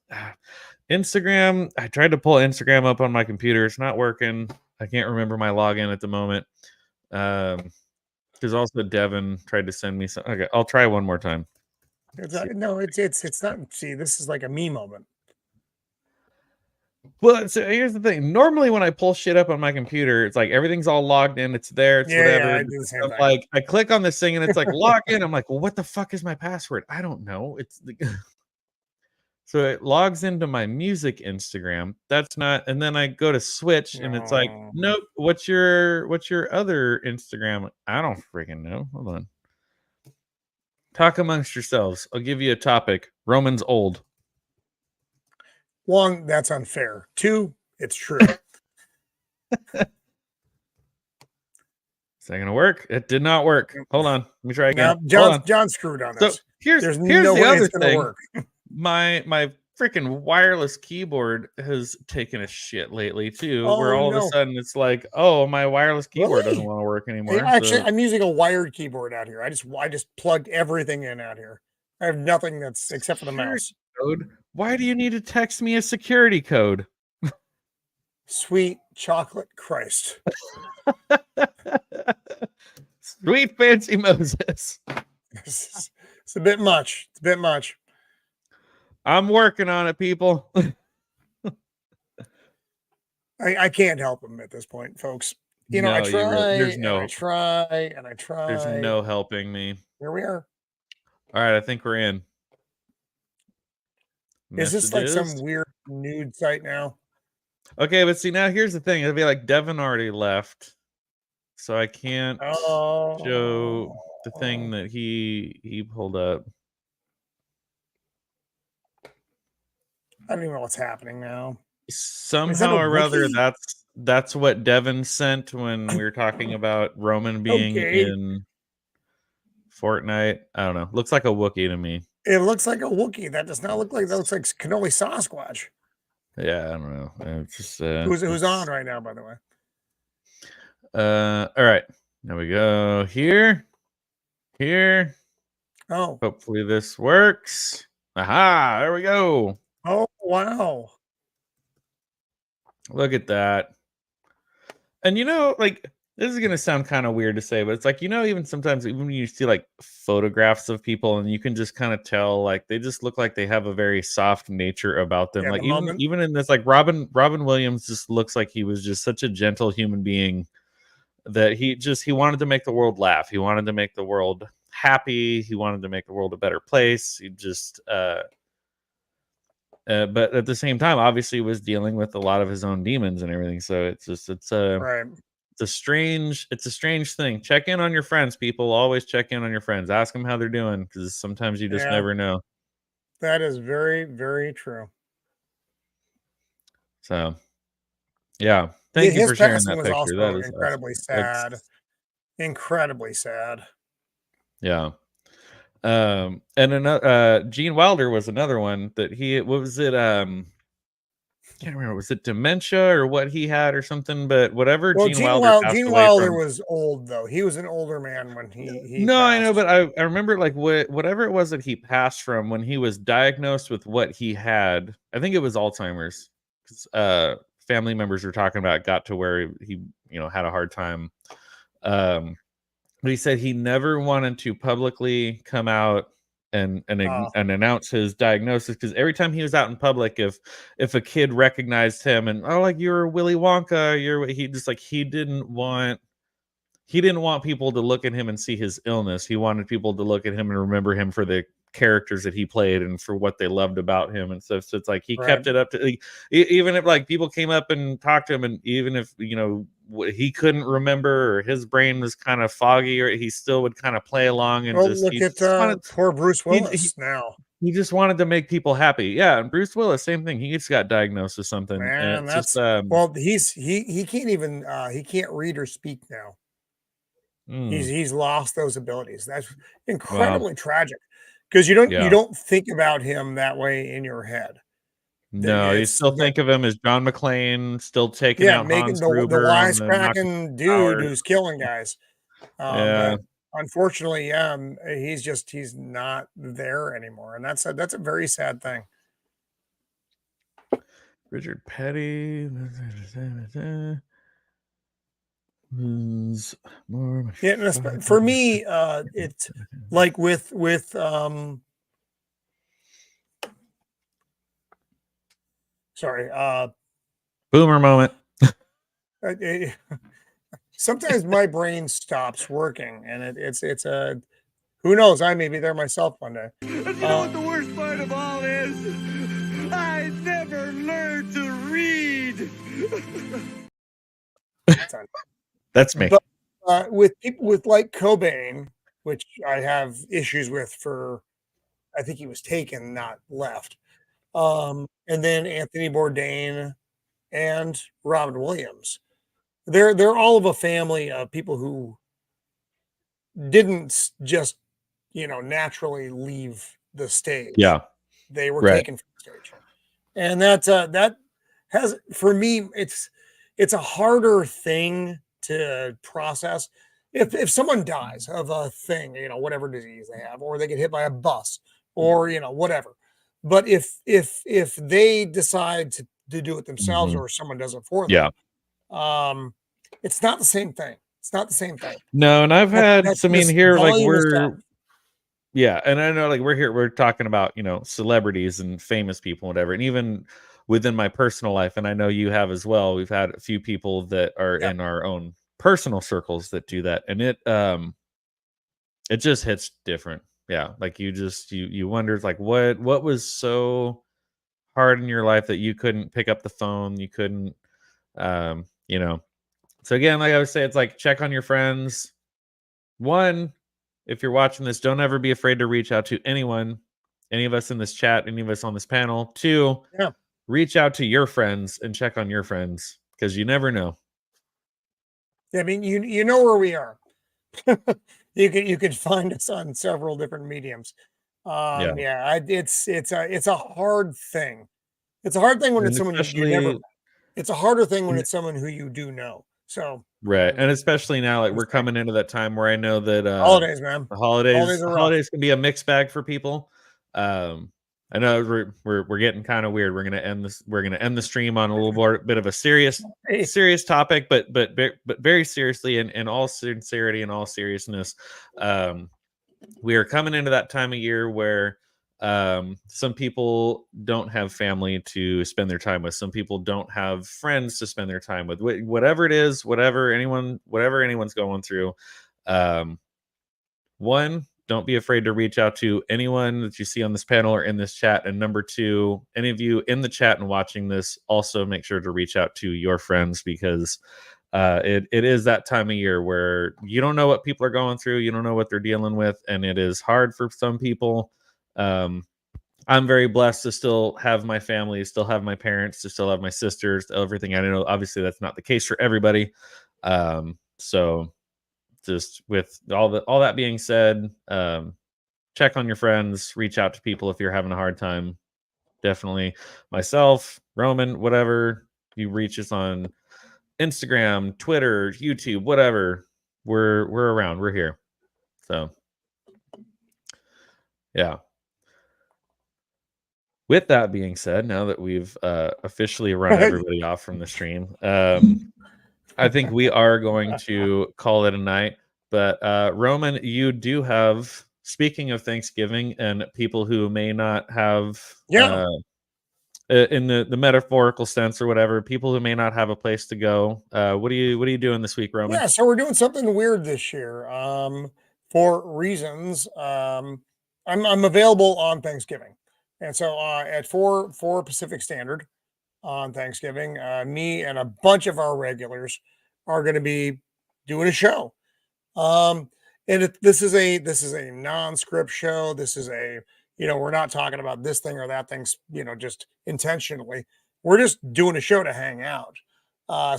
Instagram? I tried to pull Instagram up on my computer. It's not working. I can't remember my login at the moment. Because also Devin tried to send me some. Okay, I'll try one more time. It's not. See, this is like a me moment. Well, so here's the thing. Normally, when I pull shit up on my computer, it's like everything's all logged in. It's there. It's whatever. Yeah, I do the same thing. Like I click on this thing and it's like log in. I'm like, well, what the fuck is my password? I don't know. It's the so it logs into my music Instagram. That's not. And then I go to switch and it's like, nope. What's your other Instagram? I don't freaking know. Hold on. Talk amongst yourselves. I'll give you a topic. Roman's old. 1, that's unfair. 2, it's true. Is that gonna work? It did not work. Hold on. Let me try again. Now, John screwed on this. So here's no the way other it's gonna thing. work. My freaking wireless keyboard has taken a shit lately too. Where all of a sudden it's like, oh, my wireless keyboard doesn't want to work anymore. Actually, I'm using a wired keyboard out here. I just plugged everything in out here. I have nothing that's except for the mouse. Code? Why do you need to text me a security code? Sweet chocolate Christ. Sweet fancy Moses. It's a bit much. It's a bit much. I'm working on it, people. I can't help him at this point, folks. You know, I try. There's no helping me. Here we are. All right, I think we're in. Is this like some weird nude site now? Okay, but see, now here's the thing. It'll be like Devin already left, so I can't show the thing that he pulled up. I don't even know what's happening now. Somehow or other, that's what Devin sent when we were talking about Roman being in Fortnite. I don't know. Looks like a Wookiee to me. It looks like a Wookiee. That does not look like that. Looks like cannoli Sasquatch. Yeah, I don't know. It's just who's on right now, by the way. All right. There we go. Here. Oh. Hopefully this works. Aha, there we go. Oh, wow. Look at that. And you know, like, this is going to sound kind of weird to say, but it's like, you know, even sometimes, even when you see like photographs of people and you can just kind of tell, like, they just look like they have a very soft nature about them. Yeah, like, even in this, like, Robin Williams just looks like he was just such a gentle human being that he wanted to make the world laugh. He wanted to make the world happy. He wanted to make the world a better place. He just, but at the same time, obviously, was dealing with a lot of his own demons and everything. So it's right. It's a strange thing. Check in on your friends, people. Always check in on your friends. Ask them how they're doing, because sometimes you just never know. That is very, very true. So, yeah. Thank you for sharing that picture. Also that is incredibly sad. Incredibly sad. Yeah. And another Gene Wilder was another one that what was it? I can't remember. Was it dementia or what he had or something? But whatever. Well, Gene Wilder was old though. He was an older man when he No, passed. I know, but I remember like whatever it was that he passed from when he was diagnosed with what he had. I think it was Alzheimer's. family members were talking about got to where he, had a hard time. But he said he never wanted to publicly come out and announce his diagnosis, because every time he was out in public, if a kid recognized him and like, you're Willy Wonka, he didn't want people to look at him and see his illness. He wanted people to look at him and remember him for the characters that he played and for what they loved about him. And so it's like he kept it up to, like, even if like people came up and talked to him, and even if he couldn't remember or his brain was kind of foggy, or he still would kind of play along and look at poor Bruce Willis now. He just wanted to make people happy. Yeah, and Bruce Willis, same thing. He just got diagnosed with something. Man, that's he can't even he can't read or speak now. He's lost those abilities. That's incredibly tragic, because you don't think about him that way in your head. No, you still think of him as John McClane, still taking out making Hans the wisecracking dude who's killing guys. But unfortunately, he's not there anymore, and that's a very sad thing. Richard Petty. For me, it's like with boomer moment. Sometimes my brain stops working, and it's a who knows, I may be there myself one day. And you know what the worst part of all is? I never learned to read. That's me. But with people with like Cobain, which I have issues with, I think he was taken, not left. And then Anthony Bourdain and Robin Williams. They're all of a family of people who didn't just, naturally leave the stage. Yeah. They were taken from the stage. And that has, for me, it's a harder thing to process. If someone dies of a thing, whatever disease they have, or they get hit by a bus, or whatever. But if they decide to do it themselves, or someone does it for them, it's not the same thing. It's not the same thing. No, and I've had here, like, we're Yeah, and I know, like, we're talking about, celebrities and famous people, whatever, and even within my personal life, and I know you have as well, we've had a few people that are in our own personal circles that do that, and it just hits different. Yeah, like you wonder, like, what was so hard in your life that you couldn't pick up the phone, you couldn't, So again, like I would say, it's like, check on your friends. One, if you're watching this, don't ever be afraid to reach out to anyone, any of us in this chat, any of us on this panel. Two, reach out to your friends and check on your friends, because you never know. I mean, you know where we are. You can find us on several different mediums. It's a hard thing. It's a hard thing when it's someone you never. It's a harder thing when it's someone who you do know. So right, and especially now, like, we're coming into that time where I know that holidays, man, the holidays can be a mixed bag for people. I know we're getting kind of weird. We're gonna end the stream on a little more bit of a serious topic, but very seriously, and in all sincerity and all seriousness, we are coming into that time of year where some people don't have family to spend their time with. Some people don't have friends to spend their time with. Whatever it is, whatever anyone's going through. One, don't be afraid to reach out to anyone that you see on this panel or in this chat. And number two, any of you in the chat and watching this, also make sure to reach out to your friends, because it is that time of year where you don't know what people are going through. You don't know what they're dealing with. And it is hard for some people. I'm very blessed to still have my family, still have my parents, to still have my sisters, everything. I know obviously that's not the case for everybody. So just with all that being said, check on your friends, reach out to people if you're having a hard time. Definitely myself, Roman, whatever, you reach us on Instagram, Twitter, YouTube, whatever. We're around. We're here. So yeah. with that being said, now that we've officially run everybody off from the stream, I think we are going to call it a night. But Roman, you do have, speaking of Thanksgiving and people who may not have, in the metaphorical sense or whatever, people who may not have a place to go. What are you doing this week, Roman? Yeah, so we're doing something weird this year. For reasons, I'm available on Thanksgiving, and so at 4 Pacific Standard on Thanksgiving, me and a bunch of our regulars are going to be doing a show. And this is a non-script show. This is we're not talking about this thing or that thing, just intentionally. We're just doing a show to hang out.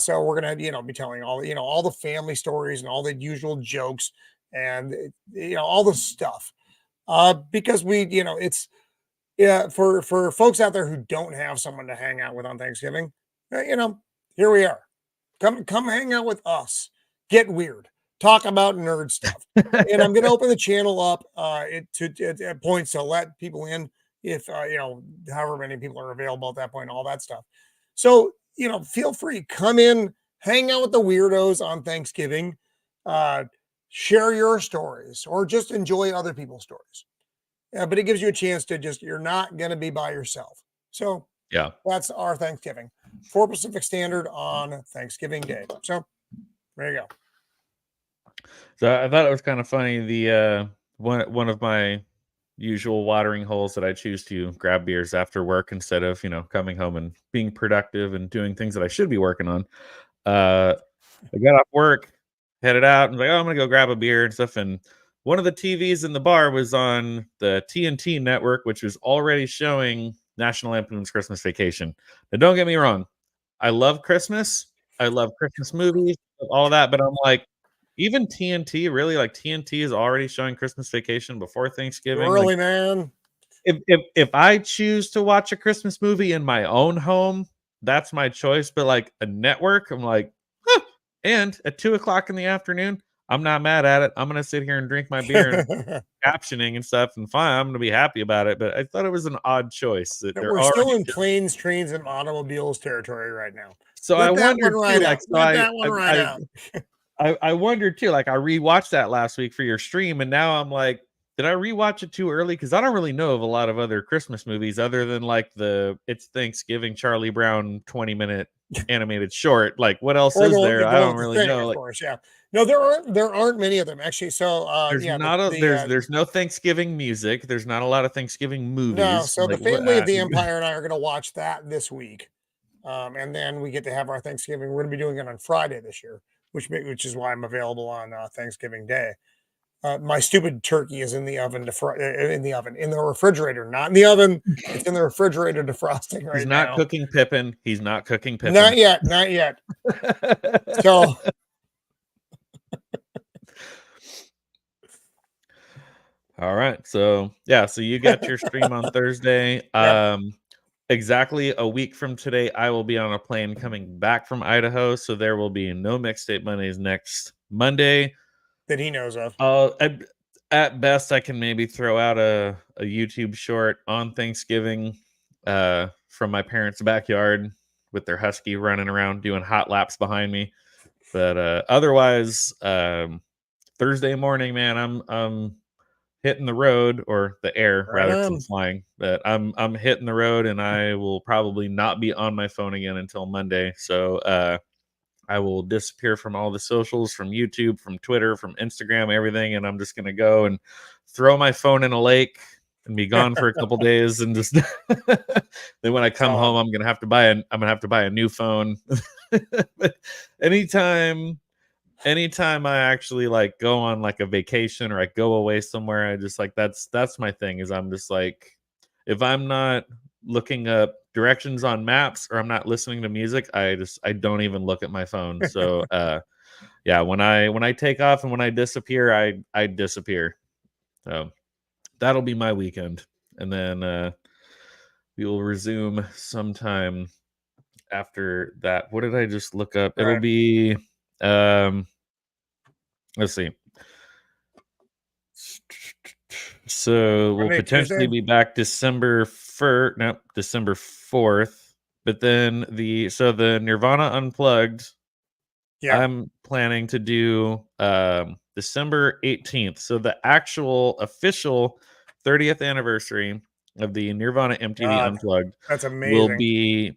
So we're gonna, be telling all the family stories and all the usual jokes and all the stuff. Because it's for folks out there who don't have someone to hang out with on Thanksgiving, here we are. Come hang out with us. Get weird. Talk about nerd stuff. And I'm going to open the channel up at points to let people in if however many people are available at that point, all that stuff. So, feel free, come in, hang out with the weirdos on Thanksgiving, share your stories or just enjoy other people's stories. But it gives you a chance to you're not going to be by yourself. So yeah, that's our Thanksgiving, 4 Pacific Standard on Thanksgiving Day. So there you go. So I thought it was kind of funny. The one of my usual watering holes that I choose to grab beers after work instead of coming home and being productive and doing things that I should be working on. I got off work, headed out, and was like, oh, I'm gonna go grab a beer and stuff. And one of the TVs in the bar was on the TNT network, which was already showing National Lampoon's Christmas Vacation. Now, don't get me wrong, I love Christmas. I love Christmas movies, all that, but I'm like, even TNT, really, like TNT is already showing Christmas Vacation before Thanksgiving. Really, like, man? If I choose to watch a Christmas movie in my own home, that's my choice. But like a network, I'm like, huh. And at 2:00 in the afternoon, I'm not mad at it. I'm gonna sit here and drink my beer and captioning and stuff, and fine, I'm gonna be happy about it. But I thought it was an odd choice that We're still in planes, trains, and automobiles territory right now. So Let I that wondered one right too, out. like, so Let that one right out. I wondered too, like I rewatched that last week for your stream, and now I'm like, did I rewatch it too early? Because I don't really know of a lot of other Christmas movies other than like the It's Thanksgiving Charlie Brown 20-minute animated short. Like, what else is there? I don't really know. Of course, yeah. No, there aren't many of them actually. So there's no Thanksgiving music. There's not a lot of Thanksgiving movies. No, so like, the Family of the Empire and I are going to watch that this week, and then we get to have our Thanksgiving. We're going to be doing it on Friday this year, which is why I'm available on Thanksgiving Day. My stupid turkey is in the oven, in the refrigerator, not in the oven. It's in the refrigerator defrosting right now. He's not cooking Pippin. He's not cooking Pippin. Not yet. So. All right. So you got your stream on Thursday. Yep. Exactly a week from today, I will be on a plane coming back from Idaho. So there will be no Mixtape Mondays next Monday. That he knows of. At best, I can maybe throw out a YouTube short on Thanksgiving from my parents' backyard with their husky running around doing hot laps behind me. But otherwise, Thursday morning, man, I'm hitting the road, or the air rather, than flying. But I'm hitting the road, and I will probably not be on my phone again until Monday. So I will disappear from all the socials, from YouTube, from Twitter, from Instagram, everything, and I'm just gonna go and throw my phone in a lake and be gone for a couple days, and just then when I come home, I'm gonna have to buy a new phone. But anytime I actually like go on like a vacation or I go away somewhere, I just like that's my thing. Is I'm just like, if I'm not looking up directions on maps or I'm not listening to music, I don't even look at my phone. So yeah, when I take off and when I disappear, I disappear. So that'll be my weekend, and then we will resume sometime after that. What did I just look up? It'll be let's see. So we'll Monday, potentially Tuesday? be back December 4th. But then the Nirvana Unplugged, Yeah. I'm planning to do December 18th. So the actual official 30th anniversary of the Nirvana MTV God, Unplugged that's will amazing. be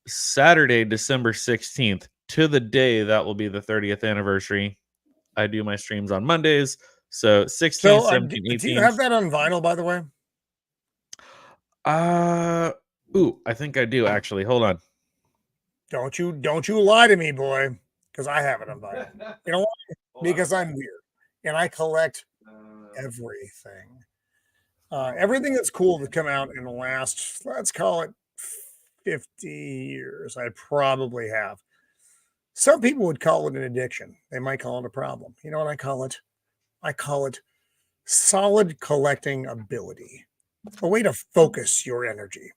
Saturday, December 16th. To the day that will be the 30th anniversary. I do my streams on Mondays. So 16th, So, 17th, do you have 18th. that on vinyl, by the way? I think I do actually. Hold on. Don't you lie to me, boy, because I have it on vinyl. You know why? Because I'm weird and I collect everything. Everything that's cool to come out in the last, let's call it 50 years, I probably have. Some people would call it an addiction. They might call it a problem. You know what I call it? I call it solid collecting ability. A way to focus your energy.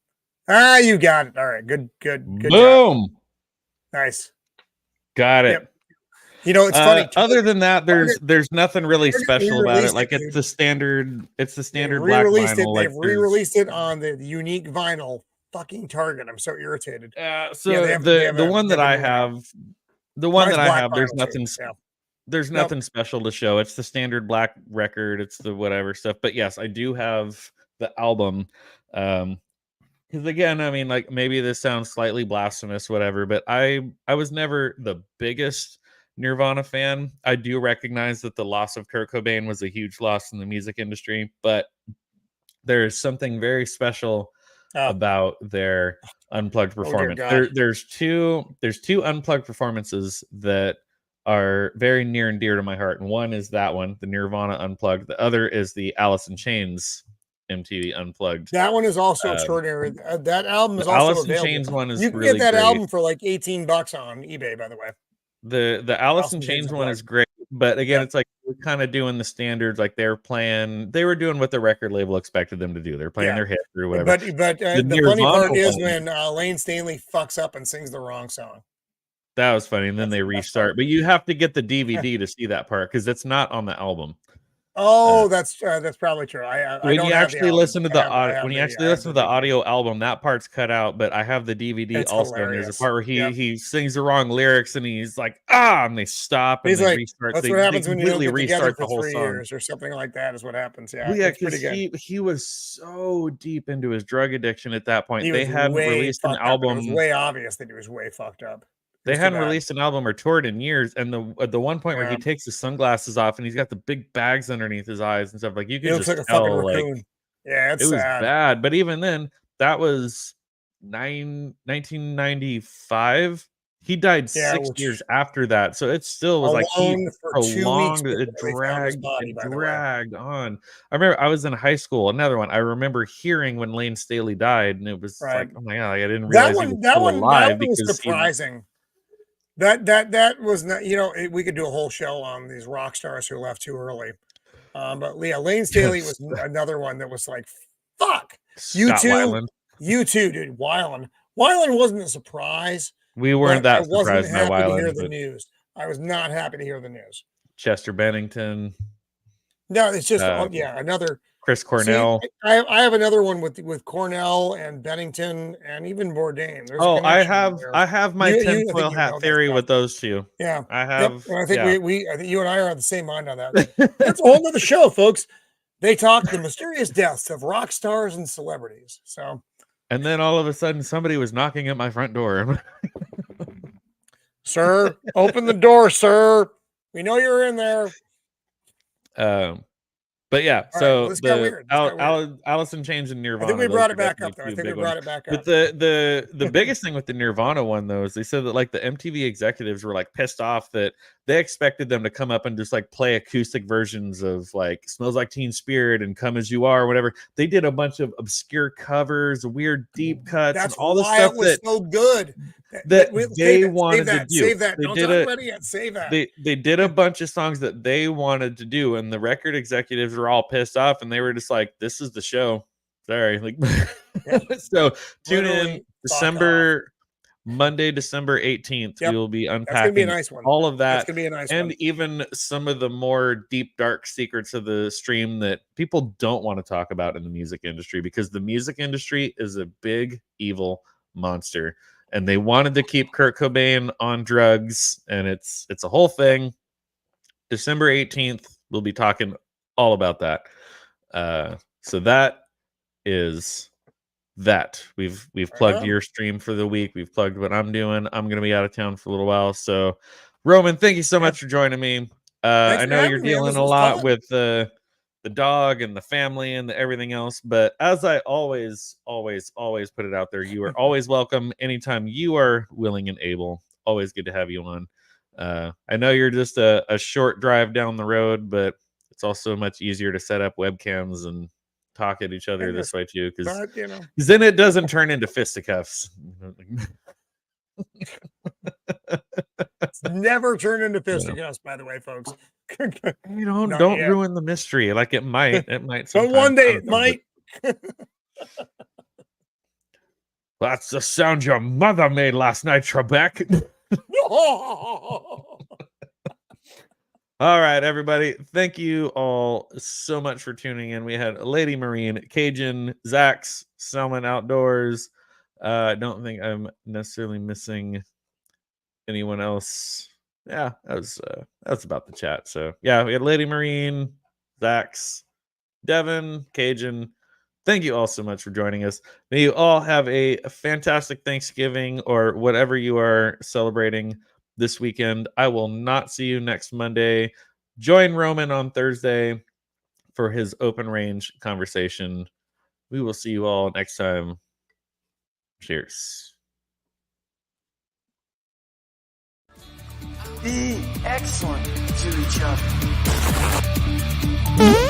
Ah, you got it. All right. Good job. Boom. Nice. Got it. Yep. You know, it's funny. Other than that, Target- there's nothing really Target special about it. re-released Like it, it's the standard. It's the They've standard black re-released vinyl. it. Like They've re-released it on the unique vinyl. Fucking Target. I'm so irritated. so Yeah, they have the one that I a new one out. have, the one Mine's that I black have, there's vinyl, too. nothing. Yeah. There's nothing special to show. It's the standard black record. It's the whatever stuff. But yes, I do have the album. Because again, I mean, like maybe this sounds slightly blasphemous, whatever, but I was never the biggest Nirvana fan. I do recognize that the loss of Kurt Cobain was a huge loss in the music industry, but there is something very special about their unplugged performance. There's two unplugged performances that are very near and dear to my heart, and one is that one, the Nirvana Unplugged. The other is the Alice in Chains MTV Unplugged. That one is also extraordinary. That album is the also Alice in available. Chains one is you can really get that great. album for like $18 on eBay, by the way. The Alice in Chains one is great, but again, it's like we're kind of doing the standards. Like they were doing what the record label expected them to do. They're playing their hit or whatever. But the funny part is when Lane Stanley fucks up and sings the wrong song. That was funny, and then they restart. But you have to get the DVD to see that part because it's not on the album. Oh, that's probably true. When you actually listen to the audio album, that part's cut out, but I have the DVD it's also. Hilarious. And there's a part where he sings the wrong lyrics and he's like, and they stop and he's they like, restart. That's they, what happens when you don't get together the whole 3 song. years or something like that is what happens. Yeah, well, yeah, because he was so deep into his drug addiction at that point. They hadn't released an album. It was way obvious that he was way fucked up. They hadn't released an album or toured in years, and the one point where he takes his sunglasses off and he's got the big bags underneath his eyes and stuff, like you can just like a tell, fucking like raccoon. Yeah, it was bad. But even then, that was 1995. He died 6 years after that, so it still was like he prolonged it, dragged on. I remember I was in high school. Another one I remember hearing when Lane Staley died, and it was like, oh my god, I didn't realize he was still alive because was surprising. That was not, we could do a whole show on these rock stars who left too early. But Lane Staley was another one that was like, fuck. You too, dude. Weiland wasn't a surprise. We weren't that surprised by Weiland. to hear the news. I was not happy to hear the news. Chester Bennington. No, it's just another Chris Cornell. See, I have another one with Cornell and Bennington and even Bourdain. I have my tinfoil hat theory with those two. Yeah, I have. Yep. I think I think you and I are on the same mind on that. That's a whole other show, folks. They talk the mysterious deaths of rock stars and celebrities. So, and then all of a sudden, somebody was knocking at my front door. Sir, open the door, sir. We know you're in there. But yeah, all so right, the Alice in Chains and Nirvana. I think we brought it back up there. But the biggest thing with the Nirvana one though is they said that like the MTV executives were like pissed off that they expected them to come up and just like play acoustic versions of like Smells Like Teen Spirit and Come As You Are, or whatever. They did a bunch of obscure covers, weird deep cuts, That's and all the why stuff it was so good. That they wanted to do. Save that. They Don't did talk about it yet. Save that. They did a bunch of songs that they wanted to do, and the record executives were all pissed off, and they were just like, "This is the show." Sorry, like. So tune in December Monday, December 18th, Yep. we will be That's gonna unpacking be a nice one. all of That's that, gonna be a nice and one. even some of the more deep, dark secrets of the stream that people don't want to talk about in the music industry, because the music industry is a big, evil monster, and they wanted to keep Kurt Cobain on drugs, and it's a whole thing. December 18th, we'll be talking all about that. So that is that. We've plugged your stream for the week. We've plugged what I'm doing. I'm going to be out of town for a little while. So, Roman, thank you so much for joining me. I know you're dealing a lot with the dog and the family and everything else, but as I always put it out there, you are always welcome anytime you are willing and able. Always good to have you on. I know you're just a short drive down the road, but it's also much easier to set up webcams and talk at each other this way too, because then it doesn't turn into fisticuffs. It's never turned into fisticuffs, by the way, folks. Don't ruin the mystery. Like it might but one day it might. That's the sound your mother made last night, Trebek. All right, everybody. Thank you all so much for tuning in. We had Lady Marine, Cajun, Zax, Selman Outdoors. I don't think I'm necessarily missing anyone else. Yeah, that's about the chat. So yeah, we had Lady Marine, Zax, Devin, Cajun. Thank you all so much for joining us. May you all have a fantastic Thanksgiving or whatever you are celebrating this weekend. I will not see you next Monday. Join Roman on Thursday for his open range conversation. We will see you all next time. Cheers. Be excellent to each other.